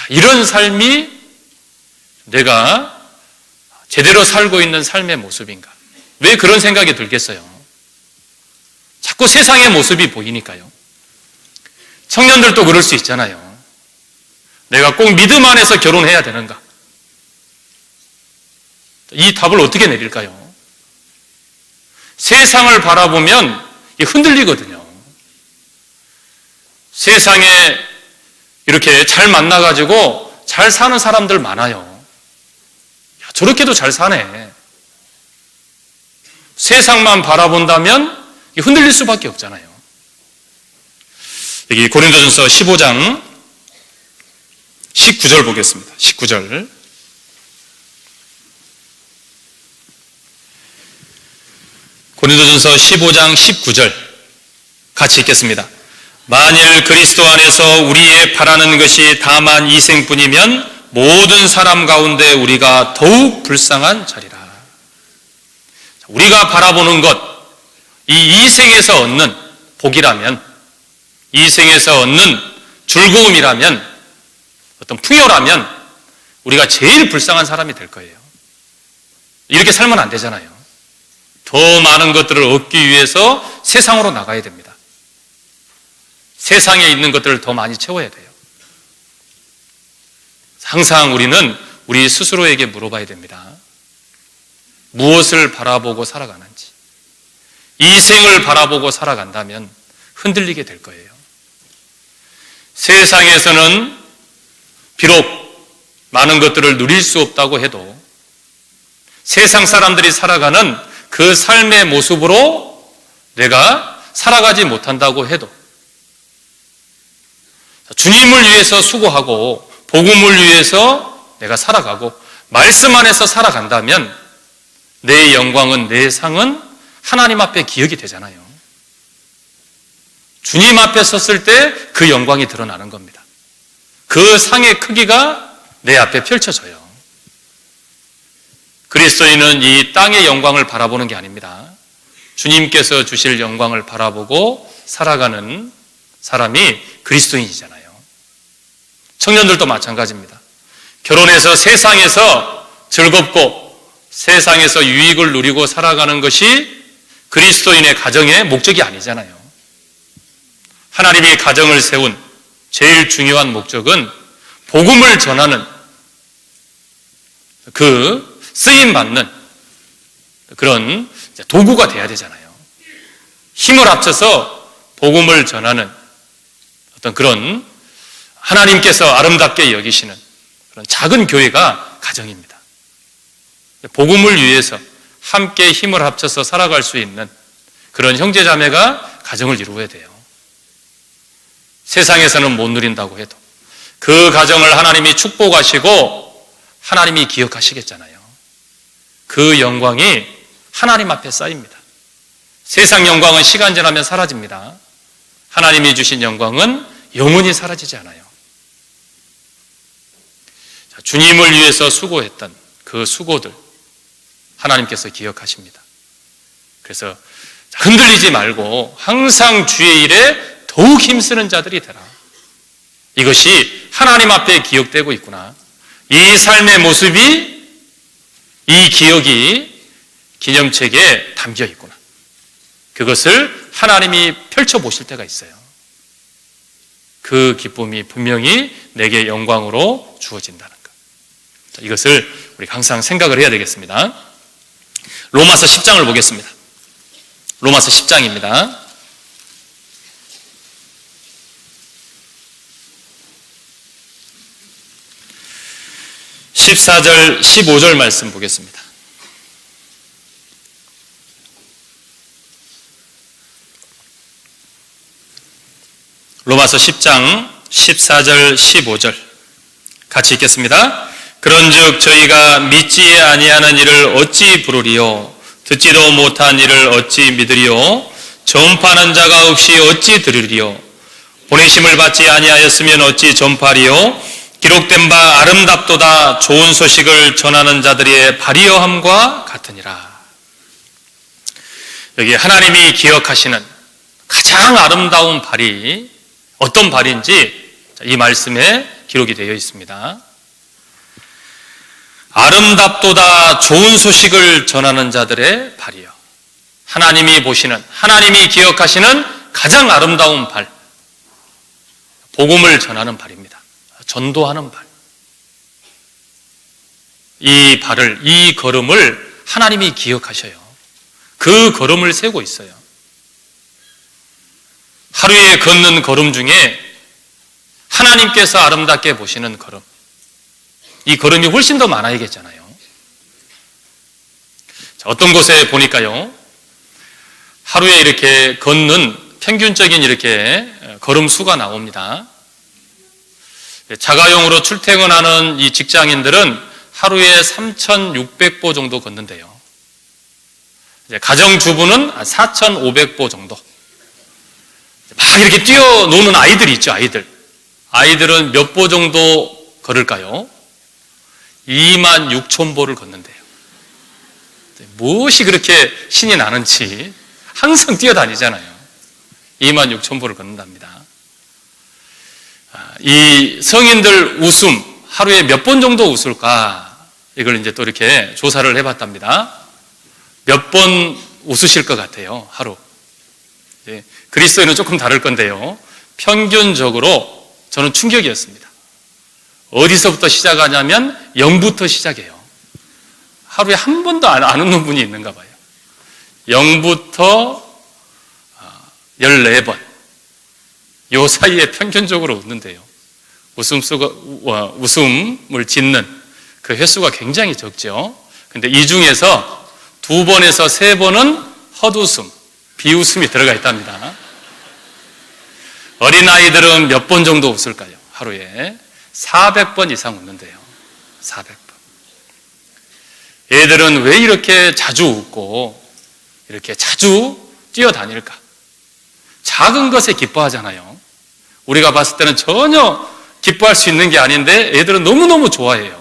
이런 삶이 내가 제대로 살고 있는 삶의 모습인가? 왜 그런 생각이 들겠어요? 자꾸 세상의 모습이 보이니까요. 청년들도 그럴 수 있잖아요. 내가 꼭 믿음 안에서 결혼해야 되는가? 이 답을 어떻게 내릴까요? 세상을 바라보면 흔들리거든요. 세상에 이렇게 잘 만나가지고 잘 사는 사람들 많아요. 야, 저렇게도 잘 사네. 세상만 바라본다면 흔들릴 수밖에 없잖아요. 여기 고린도전서 15장 19절 보겠습니다. 19절. 고린도전서 15장 19절 같이 읽겠습니다. 만일 그리스도 안에서 우리의 바라는 것이 다만 이 생뿐이면 모든 사람 가운데 우리가 더욱 불쌍한 자리라. 우리가 바라보는 것, 이 생에서 얻는 복이라면, 이 생에서 얻는 즐거움이라면, 어떤 풍요라면 우리가 제일 불쌍한 사람이 될 거예요. 이렇게 살면 안 되잖아요. 더 많은 것들을 얻기 위해서 세상으로 나가야 됩니다. 세상에 있는 것들을 더 많이 채워야 돼요. 항상 우리는 우리 스스로에게 물어봐야 됩니다. 무엇을 바라보고 살아가는지. 이 생을 바라보고 살아간다면 흔들리게 될 거예요. 세상에서는 비록 많은 것들을 누릴 수 없다고 해도 세상 사람들이 살아가는 그 삶의 모습으로 내가 살아가지 못한다고 해도 주님을 위해서 수고하고 복음을 위해서 내가 살아가고 말씀 안에서 살아간다면 내 영광은, 내 상은 하나님 앞에 기억이 되잖아요. 주님 앞에 섰을 때 그 영광이 드러나는 겁니다. 그 상의 크기가 내 앞에 펼쳐져요. 그리스도인은 이 땅의 영광을 바라보는 게 아닙니다. 주님께서 주실 영광을 바라보고 살아가는 사람이 그리스도인이잖아요. 청년들도 마찬가지입니다. 결혼해서 세상에서 즐겁고 세상에서 유익을 누리고 살아가는 것이 그리스도인의 가정의 목적이 아니잖아요. 하나님이 가정을 세운 제일 중요한 목적은 복음을 전하는 그 쓰임받는 그런 도구가 돼야 되잖아요. 힘을 합쳐서 복음을 전하는 어떤 그런 하나님께서 아름답게 여기시는 그런 작은 교회가 가정입니다. 복음을 위해서 함께 힘을 합쳐서 살아갈 수 있는 그런 형제자매가 가정을 이루어야 돼요. 세상에서는 못 누린다고 해도 그 가정을 하나님이 축복하시고 하나님이 기억하시겠잖아요. 그 영광이 하나님 앞에 쌓입니다. 세상 영광은 시간 지나면 사라집니다. 하나님이 주신 영광은 영원히 사라지지 않아요. 주님을 위해서 수고했던 그 수고들 하나님께서 기억하십니다. 그래서 흔들리지 말고 항상 주의 일에 더욱 힘쓰는 자들이 되라. 이것이 하나님 앞에 기억되고 있구나. 이 삶의 모습이, 이 기억이 기념책에 담겨 있구나. 그것을 하나님이 펼쳐보실 때가 있어요. 그 기쁨이 분명히 내게 영광으로 주어진다는 것. 이것을 우리 항상 생각을 해야 되겠습니다. 로마서 10장을 보겠습니다. 로마서 10장입니다. 14절, 15절 말씀 보겠습니다. 로마서 10장 14절, 15절 같이 읽겠습니다. 그런즉 저희가 믿지 아니하는 일을 어찌 부르리요? 듣지도 못한 일을 어찌 믿으리요? 전파하는 자가 없이 어찌 들으리요? 보내심을 받지 아니하였으면 어찌 전파하리요? 기록된 바 아름답도다 좋은 소식을 전하는 자들의 발이여함과 같으니라. 여기 하나님이 기억하시는 가장 아름다운 발이 어떤 발인지 이 말씀에 기록이 되어 있습니다. 아름답도다 좋은 소식을 전하는 자들의 발이요. 하나님이 보시는, 하나님이 기억하시는 가장 아름다운 발, 복음을 전하는 발입니다. 전도하는 발. 이 발을, 이 걸음을 하나님이 기억하셔요. 그 걸음을 세고 있어요. 하루에 걷는 걸음 중에 하나님께서 아름답게 보시는 걸음, 이 걸음이 훨씬 더 많아야겠잖아요. 자, 어떤 곳에 보니까요, 하루에 이렇게 걷는 평균적인 이렇게 걸음 수가 나옵니다. 자가용으로 출퇴근하는 이 직장인들은 하루에 3,600보 정도 걷는데요. 가정주부는 4,500보 정도. 막 이렇게 뛰어노는 아이들이 있죠, 아이들은 몇 보 정도 걸을까요? 26,000보를 걷는데요. 무엇이 그렇게 신이 나는지 항상 뛰어다니잖아요. 26,000보를 걷는답니다. 이 성인들 웃음, 하루에 몇 번 정도 웃을까? 이걸 이제 또 이렇게 조사를 해봤답니다. 몇 번 웃으실 것 같아요, 하루? 그리스도인은 조금 다를 건데요. 평균적으로 저는 충격이었습니다. 어디서부터 시작하냐면 0부터 시작해요. 하루에 한 번도 안 웃는 분이 있는가 봐요. 0부터 14번. 요 사이에 평균적으로 웃는데요. 웃음을 짓는 그 횟수가 굉장히 적죠. 근데 이 중에서 2번에서 3번은 헛웃음, 비웃음이 들어가 있답니다. 어린아이들은 몇 번 정도 웃을까요? 하루에 400번 이상 웃는데요. 400번. 애들은 왜 이렇게 자주 웃고 이렇게 자주 뛰어다닐까? 작은 것에 기뻐하잖아요. 우리가 봤을 때는 전혀 기뻐할 수 있는 게 아닌데 애들은 너무너무 좋아해요.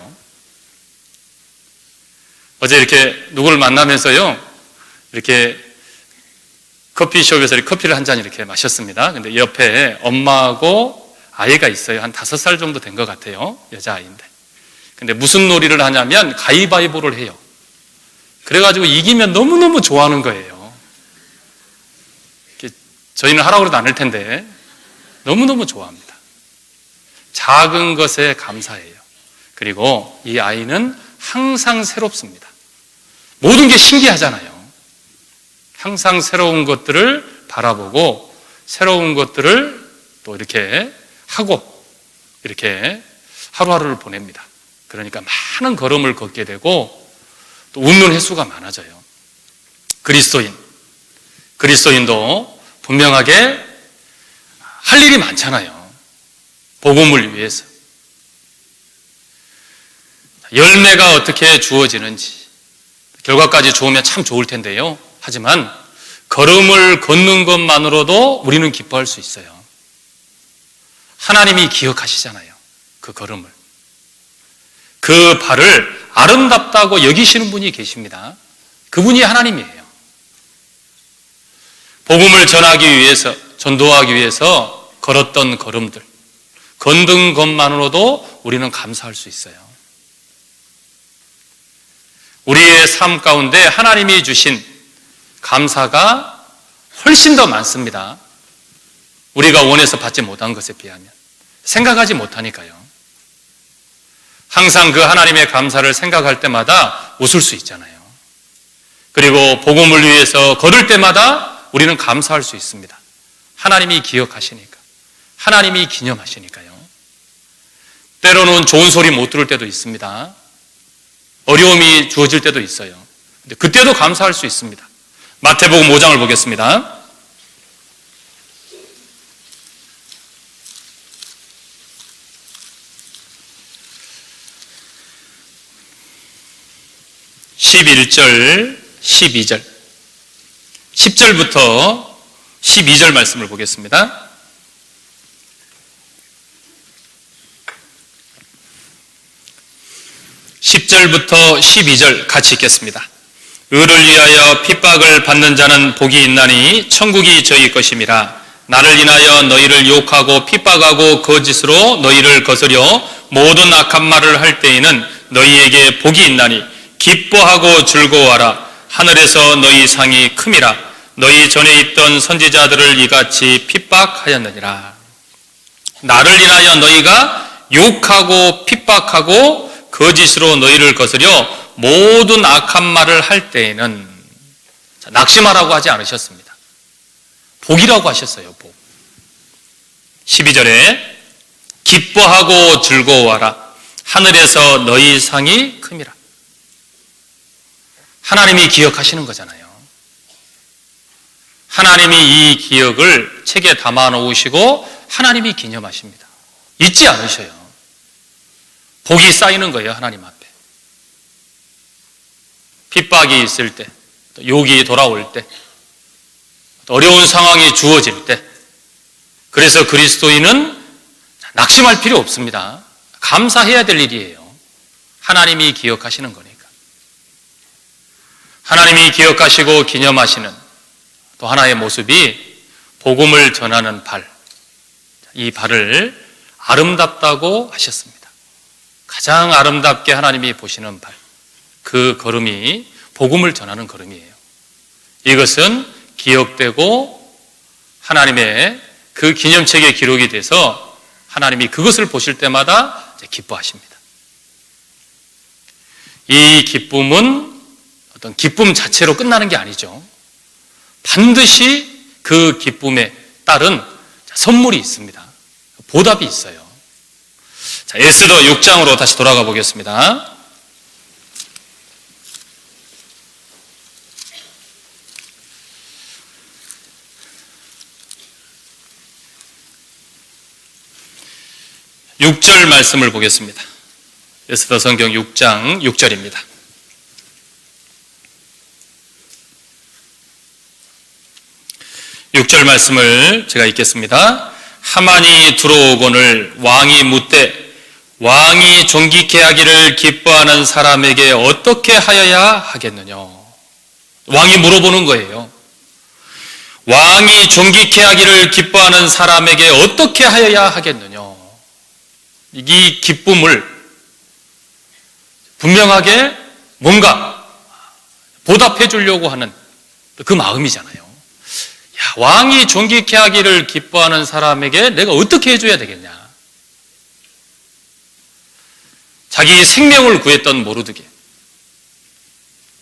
어제 이렇게 누구를 만나면서요, 이렇게 커피숍에서 커피를 한 잔 이렇게 마셨습니다. 근데 옆에 엄마하고 아이가 있어요. 한 5살 정도 된 것 같아요. 여자아이인데. 근데 무슨 놀이를 하냐면 가위바위보를 해요. 그래가지고 이기면 너무너무 좋아하는 거예요. 저희는 하라고 해도 안 할 텐데 너무너무 좋아합니다. 작은 것에 감사해요. 그리고 이 아이는 항상 새롭습니다. 모든 게 신기하잖아요. 항상 새로운 것들을 바라보고 새로운 것들을 또 이렇게 하고 이렇게 하루하루를 보냅니다. 그러니까 많은 걸음을 걷게 되고 또 웃는 횟수가 많아져요. 그리스도인도 분명하게 할 일이 많잖아요. 복음을 위해서. 열매가 어떻게 주어지는지 결과까지 좋으면 참 좋을 텐데요. 하지만 걸음을 걷는 것만으로도 우리는 기뻐할 수 있어요. 하나님이 기억하시잖아요. 그 걸음을. 그 발을 아름답다고 여기시는 분이 계십니다. 그분이 하나님이에요. 복음을 전도하기 위해서 걸었던 걸음들, 걷는 것만으로도 우리는 감사할 수 있어요. 우리의 삶 가운데 하나님이 주신 감사가 훨씬 더 많습니다. 우리가 원해서 받지 못한 것에 비하면. 생각하지 못하니까요. 항상 그 하나님의 감사를 생각할 때마다 웃을 수 있잖아요. 그리고 복음을 위해서 걸을 때마다 우리는 감사할 수 있습니다. 하나님이 기억하시니까. 하나님이 기념하시니까요. 때로는 좋은 소리 못 들을 때도 있습니다. 어려움이 주어질 때도 있어요. 근데 그때도 감사할 수 있습니다. 마태복음 5장을 보겠습니다. (11절) (12절) 10절부터 12절 말씀을 보겠습니다. (10절부터 12절) 같이 읽겠습니다. 의를 위하여 핍박을 받는 자는 복이 있나니 천국이 저희 것임이라. 나를 인하여 너희를 욕하고 핍박하고 거짓으로 너희를 거스려 모든 악한 말을 할 때에는 너희에게 복이 있나니 기뻐하고 즐거워하라. 하늘에서 너희 상이 큼이라. 너희 전에 있던 선지자들을 이같이 핍박하였느니라. 나를 인하여 너희가 욕하고 핍박하고 거짓으로 너희를 거스려 모든 악한 말을 할 때에는, 낙심하라고 하지 않으셨습니다. 복이라고 하셨어요. 복. 12절에 기뻐하고 즐거워하라. 하늘에서 너희 상이 큼이라. 하나님이 기억하시는 거잖아요. 하나님이 이 기억을 책에 담아 놓으시고 하나님이 기념하십니다. 잊지 않으셔요. 복이 쌓이는 거예요, 하나님 앞에. 핍박이 있을 때, 욕이 돌아올 때, 어려운 상황이 주어질 때, 그래서 그리스도인은 낙심할 필요 없습니다. 감사해야 될 일이에요. 하나님이 기억하시는 거니까. 하나님이 기억하시고 기념하시는 또 하나의 모습이 복음을 전하는 발. 이 발을 아름답다고 하셨습니다. 가장 아름답게 하나님이 보시는 발. 그 걸음이 복음을 전하는 걸음이에요. 이것은 기억되고 하나님의 그 기념책에 기록이 돼서 하나님이 그것을 보실 때마다 기뻐하십니다. 이 기쁨은 어떤 기쁨 자체로 끝나는 게 아니죠. 반드시 그 기쁨에 따른 선물이 있습니다. 보답이 있어요. 자, 에스더 6장으로 다시 돌아가 보겠습니다. 육 절 말씀을 보겠습니다. 에스더 성경 6장 6절입니다. 육 절 말씀을 제가 읽겠습니다. 하만이 들어오거늘 왕이 묻되 왕이 존귀케 하기를 기뻐하는 사람에게 어떻게 하여야 하겠느냐. 왕이 물어보는 거예요. 왕이 존귀케 하기를 기뻐하는 사람에게 어떻게 하여야 하겠느냐. 이 기쁨을 분명하게 뭔가 보답해 주려고 하는 그 마음이잖아요. 야, 왕이 존귀케 하기를 기뻐하는 사람에게 내가 어떻게 해줘야 되겠냐. 자기 생명을 구했던 모르드게,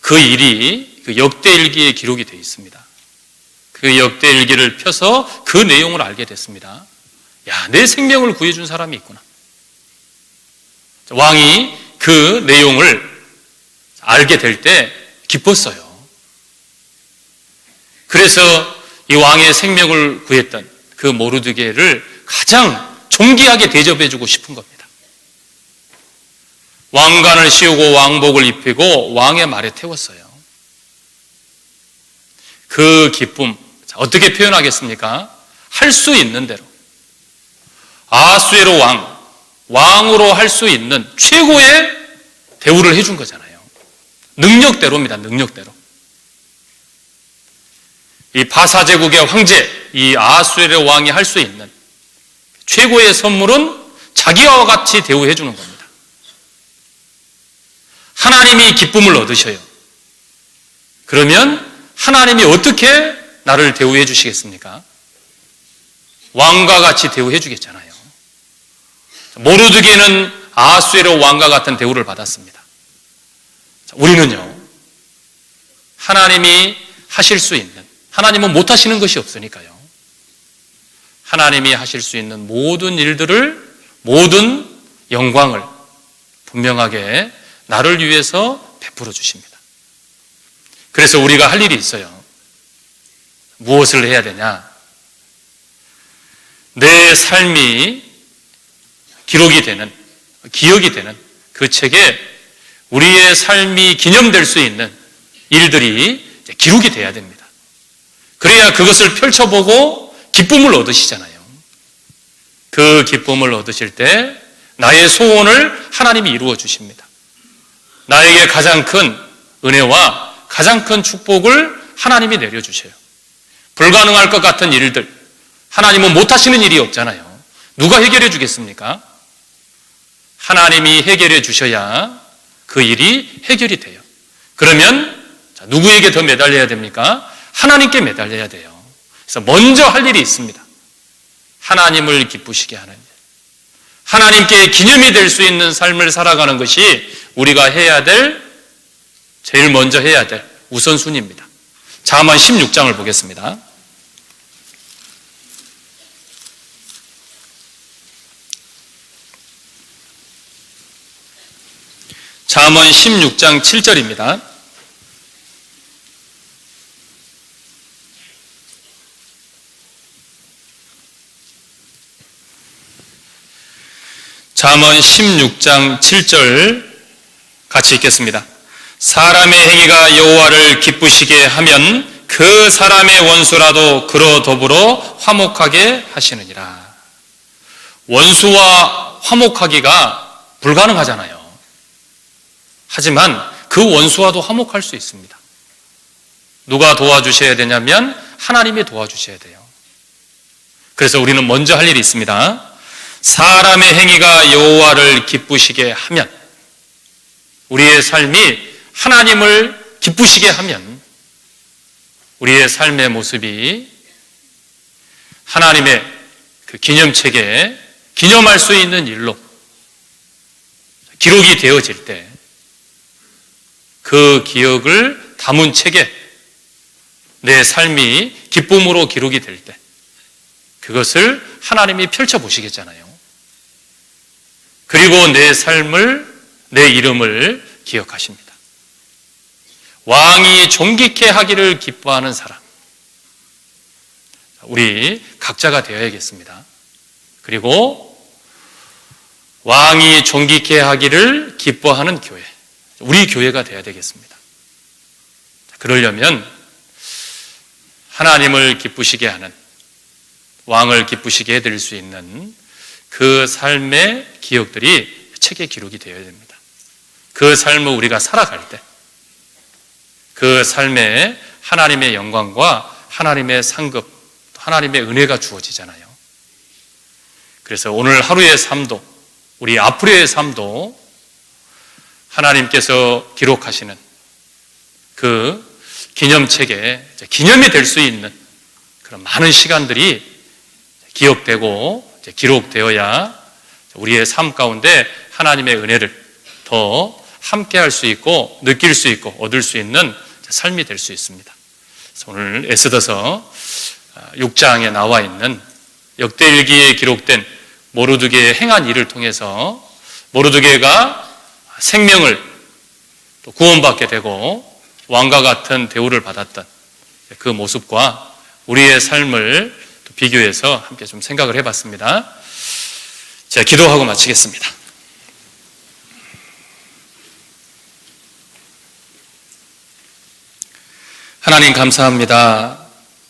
그 일이 그 역대일기에 기록이 되어 있습니다. 그 역대일기를 펴서 그 내용을 알게 됐습니다. 야, 내 생명을 구해준 사람이 있구나. 왕이 그 내용을 알게 될 때 기뻤어요. 그래서 이 왕의 생명을 구했던 그 모르드게를 가장 존귀하게 대접해주고 싶은 겁니다. 왕관을 씌우고 왕복을 입히고 왕의 말에 태웠어요. 그 기쁨, 어떻게 표현하겠습니까? 할 수 있는 대로 아수에로 왕으로 할 수 있는 최고의 대우를 해준 거잖아요. 능력대로입니다. 능력대로. 이 바사제국의 황제, 이 아수에로 왕이 할 수 있는 최고의 선물은 자기와 같이 대우해 주는 겁니다. 하나님이 기쁨을 얻으셔요. 그러면 하나님이 어떻게 나를 대우해 주시겠습니까? 왕과 같이 대우해 주겠잖아요. 모르드게는 아수에로 왕과 같은 대우를 받았습니다. 우리는요, 하나님이 하실 수 있는, 하나님은 못 하시는 것이 없으니까요. 하나님이 하실 수 있는 모든 일들을, 모든 영광을 분명하게 나를 위해서 베풀어 주십니다. 그래서 우리가 할 일이 있어요. 무엇을 해야 되냐? 내 삶이 기록이 되는, 기억이 되는 그 책에 우리의 삶이 기념될 수 있는 일들이 기록이 돼야 됩니다. 그래야 그것을 펼쳐보고 기쁨을 얻으시잖아요. 그 기쁨을 얻으실 때 나의 소원을 하나님이 이루어 주십니다. 나에게 가장 큰 은혜와 가장 큰 축복을 하나님이 내려주셔요. 불가능할 것 같은 일들, 하나님은 못하시는 일이 없잖아요. 누가 해결해 주겠습니까? 하나님이 해결해 주셔야 그 일이 해결이 돼요. 그러면 누구에게 더 매달려야 됩니까? 하나님께 매달려야 돼요. 그래서 먼저 할 일이 있습니다. 하나님을 기쁘시게 하는 일. 하나님께 기념이 될 수 있는 삶을 살아가는 것이 우리가 해야 될, 제일 먼저 해야 될 우선순위입니다. 잠언 16장을 보겠습니다. 잠언 16장 7절입니다. 잠언 16장 7절 같이 읽겠습니다. 사람의 행위가 여호와를 기쁘시게 하면 그 사람의 원수라도 그로 더불어 화목하게 하시느니라. 원수와 화목하기가 불가능하잖아요. 하지만 그 원수와도 화목할 수 있습니다. 누가 도와주셔야 되냐면 하나님이 도와주셔야 돼요. 그래서 우리는 먼저 할 일이 있습니다. 사람의 행위가 여호와를 기쁘시게 하면, 우리의 삶이 하나님을 기쁘시게 하면 우리의 삶의 모습이 하나님의 그 기념책에 기념할 수 있는 일로 기록이 되어질 때, 그 기억을 담은 책에 내 삶이 기쁨으로 기록이 될 때, 그것을 하나님이 펼쳐보시겠잖아요. 그리고 내 삶을, 내 이름을 기억하십니다. 왕이 존귀케 하기를 기뻐하는 사람, 우리 각자가 되어야겠습니다. 그리고 왕이 존귀케 하기를 기뻐하는 교회, 우리 교회가 되어야 되겠습니다. 그러려면 하나님을 기쁘시게 하는, 왕을 기쁘시게 해드릴 수 있는 그 삶의 기억들이 책에 기록이 되어야 됩니다. 그 삶을 우리가 살아갈 때 그 삶에 하나님의 영광과 하나님의 상급, 하나님의 은혜가 주어지잖아요. 그래서 오늘 하루의 삶도, 우리 앞으로의 삶도 하나님께서 기록하시는 그 기념책에 기념이 될 수 있는 그런 많은 시간들이 기억되고 기록되어야 우리의 삶 가운데 하나님의 은혜를 더 함께 할 수 있고 느낄 수 있고 얻을 수 있는 삶이 될 수 있습니다. 그래서 오늘 에스더서 6장에 나와 있는 역대일기에 기록된 모르드게의 행한 일을 통해서 모르드게가 생명을 또 구원받게 되고 왕과 같은 대우를 받았던 그 모습과 우리의 삶을 또 비교해서 함께 좀 생각을 해봤습니다. 제가 기도하고 마치겠습니다. 하나님 감사합니다.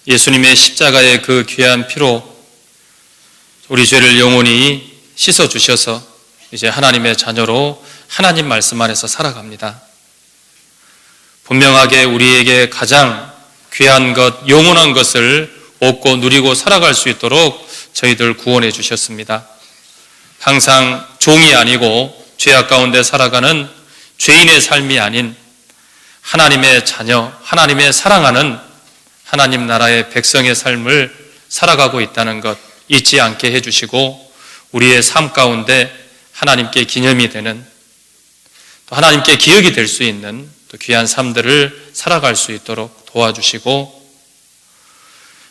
예수님의 십자가의 그 귀한 피로 우리 죄를 영원히 씻어주셔서 이제 하나님의 자녀로 하나님 말씀 안에서 살아갑니다. 분명하게 우리에게 가장 귀한 것, 영원한 것을 얻고 누리고 살아갈 수 있도록 저희들 구원해 주셨습니다. 항상 종이 아니고 죄악 가운데 살아가는 죄인의 삶이 아닌 하나님의 자녀, 하나님의 사랑하는 하나님 나라의 백성의 삶을 살아가고 있다는 것 잊지 않게 해주시고 우리의 삶 가운데 하나님께 기념이 되는, 또 하나님께 기억이 될 수 있는 또 귀한 삶들을 살아갈 수 있도록 도와주시고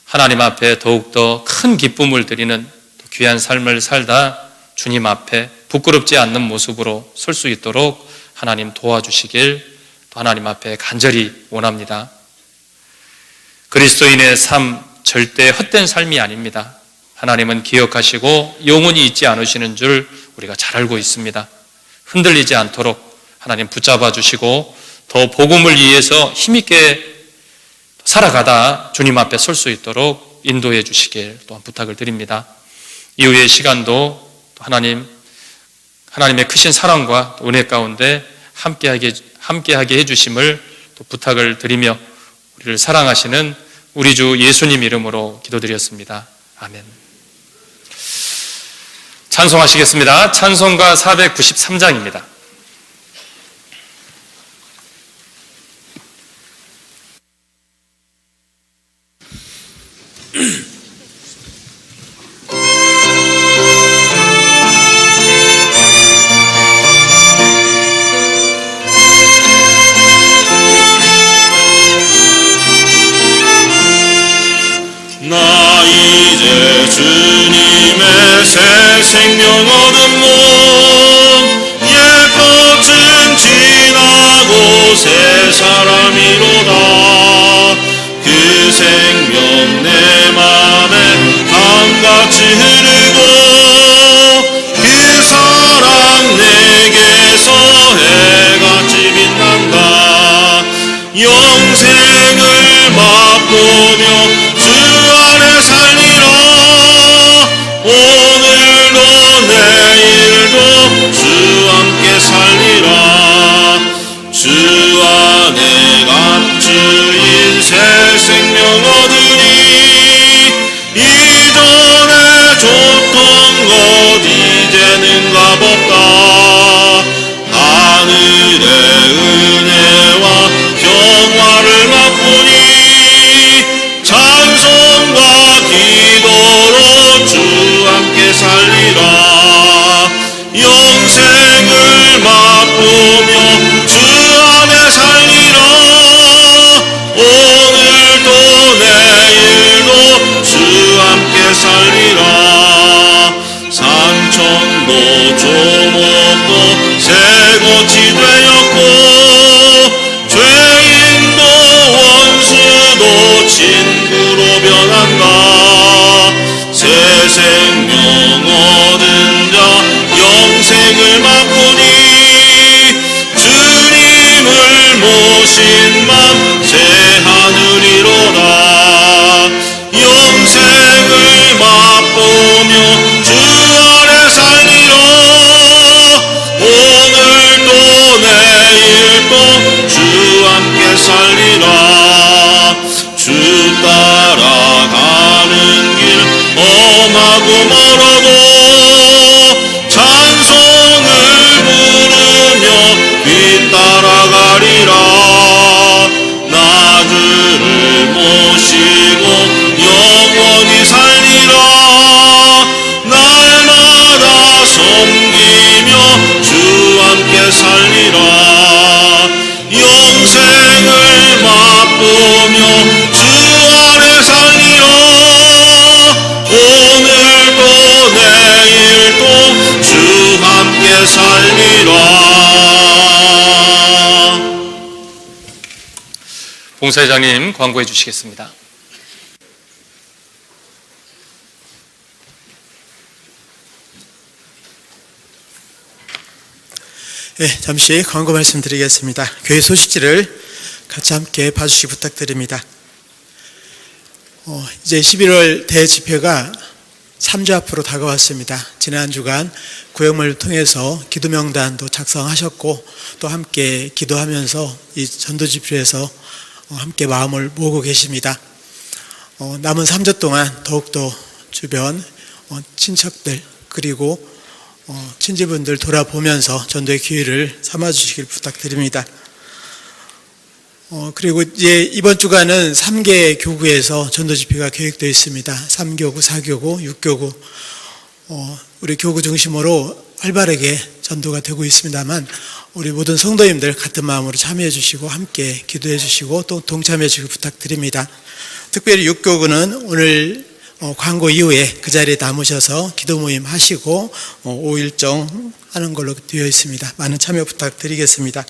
하나님 앞에 더욱더 큰 기쁨을 드리는 또 귀한 삶을 살다 주님 앞에 부끄럽지 않는 모습으로 설 수 있도록 하나님 도와주시길 또 하나님 앞에 간절히 원합니다. 그리스도인의 삶 절대 헛된 삶이 아닙니다. 하나님은 기억하시고 영원히 잊지 않으시는 줄 우리가 잘 알고 있습니다. 흔들리지 않도록 하나님 붙잡아 주시고 더 복음을 위해서 힘있게 살아가다 주님 앞에 설 수 있도록 인도해 주시길 또한 부탁을 드립니다. 이후의 시간도 하나님의 크신 사랑과 은혜 가운데 함께하게 해주심을 또 부탁을 드리며 우리를 사랑하시는 우리 주 예수님 이름으로 기도드렸습니다. 아멘. 찬송하시겠습니다. 찬송가 493장입니다. 나 이제 주님의 새 생명 얻은 몸 예뻐진 지 새 사람이로다. 그 생명 내 맘에 강같이 흐르고 그 사랑 내게서 해같이 빛난다. 영생을 맛보며 주 안에 살리라. 오늘도 내일도 주 함께 살리라. 주 안에 감추인 새 생명 얻으리. 이전에 줬던 것 이제는 값없다. 하늘의 은혜와 평화를 맛보니 찬송과 기도로 주 함께 살리라. 영생을 맛보며 주 안에 살리라. 오늘도 내일도 주 함께 살리라. 산천도 조목도 새꽃이 되었고 죄인도 원수도 친구로 변한다. 새 생명 얻은 자 영생을 맛보니 주님을 모신 맘 새 하늘이로다. 영생을 맛보며 주 안에 살리라. 오늘도 내일도 주 함께 살리라. 주 따라가는 길 험하고 멀어도 찬송을 부르며 뒤따라가리라. 나 주를 모시고 영원히 살리라. 날마다 섬기며 주 함께 살리라. 영생을 맛보며 주 안에 살리라. 오늘도 내일도 주 함께 살리라. 봉사회장님 광고해 주시겠습니다. 네, 잠시 광고 말씀드리겠습니다. 교회 소식지를 같이 함께 봐주시기 부탁드립니다. 이제 11월 대집회가 3주 앞으로 다가왔습니다. 지난 주간 구역말을 통해서 기도명단도 작성하셨고 또 함께 기도하면서 이 전도집회에서 함께 마음을 모으고 계십니다. 남은 3주 동안 더욱더 주변 친척들 그리고 친지분들 돌아보면서 전도의 기회를 삼아주시길 부탁드립니다. 그리고 이제 이번 주간은 3개 교구에서 전도 집회가 계획되어 있습니다. 3교구, 4교구, 6교구 우리 교구 중심으로 활발하게 전도가 되고 있습니다만 우리 모든 성도님들 같은 마음으로 참여해 주시고 함께 기도해 주시고 또 동참해 주시기 부탁드립니다. 특별히 6교구는 오늘 광고 이후에 그 자리에 남으셔서 기도 모임 하시고 5일정 하는 걸로 되어 있습니다. 많은 참여 부탁드리겠습니다.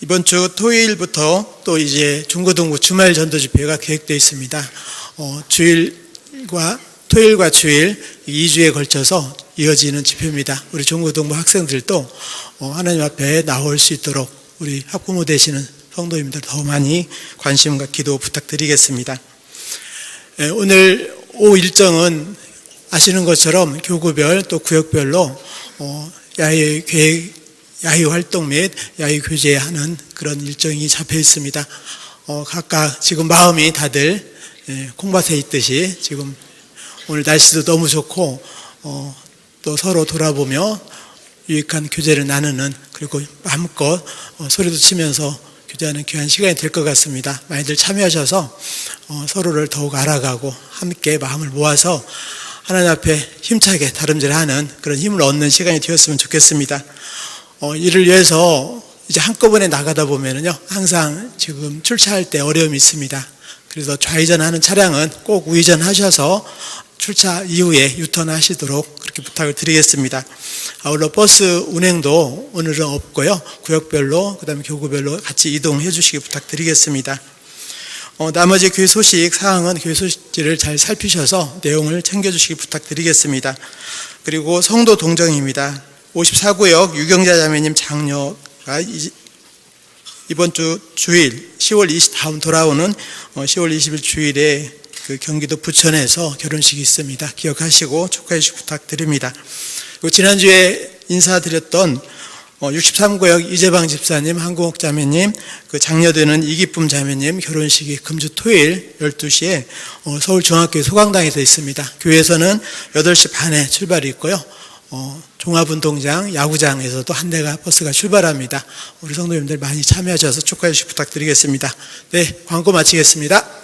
이번 주 토요일부터 또 이제 중고등부 주말 전도 집회가 계획되어 있습니다. 토요일과 주일 2주에 걸쳐서 이어지는 집회입니다. 우리 중고등부 학생들도 하나님 앞에 나올 수 있도록 우리 학부모 되시는 성도님들 더 많이 관심과 기도 부탁드리겠습니다. 오늘 오후 일정은 아시는 것처럼 교구별 또 구역별로 야외 활동 및 야외 교제하는 그런 일정이 잡혀 있습니다. 각각 지금 마음이 다들 콩밭에 있듯이 지금 오늘 날씨도 너무 좋고 또 서로 돌아보며 유익한 교제를 나누는 그리고 마음껏 소리도 치면서 교제하는 귀한 시간이 될 것 같습니다. 많이들 참여하셔서 서로를 더욱 알아가고 함께 마음을 모아서 하나님 앞에 힘차게 다름질하는 그런 힘을 얻는 시간이 되었으면 좋겠습니다. 이를 위해서 이제 한꺼번에 나가다 보면은요 항상 지금 출차할 때 어려움이 있습니다. 그래서 좌회전하는 차량은 꼭 우회전하셔서 출차 이후에 유턴하시도록 그렇게 부탁을 드리겠습니다. 아울러 버스 운행도 오늘은 없고요. 구역별로 그다음에 교구별로 같이 이동해 주시기 부탁드리겠습니다. 나머지 교회 소식 사항은 교회 소식지를 잘 살피셔서 내용을 챙겨주시기 부탁드리겠습니다. 그리고 성도 동정입니다. 54구역 유경자 자매님 장녀가 이번 주 주일 10월 20 다음 돌아오는 10월 20일 주일에 그 경기도 부천에서 결혼식이 있습니다. 기억하시고 축하해 주시기 부탁드립니다. 그리고 지난주에 인사드렸던 63구역 이재방 집사님, 한국옥 자매님, 그 장녀되는 이기쁨 자매님 결혼식이 금주 토요일 12시에 서울중앙교회 소강당에서 있습니다. 교회에서는 8시 반에 출발이 있고요. 종합운동장, 야구장에서도 한 대가 버스가 출발합니다. 우리 성도님들 많이 참여하셔서 축하해 주시기 부탁드리겠습니다. 네, 광고 마치겠습니다.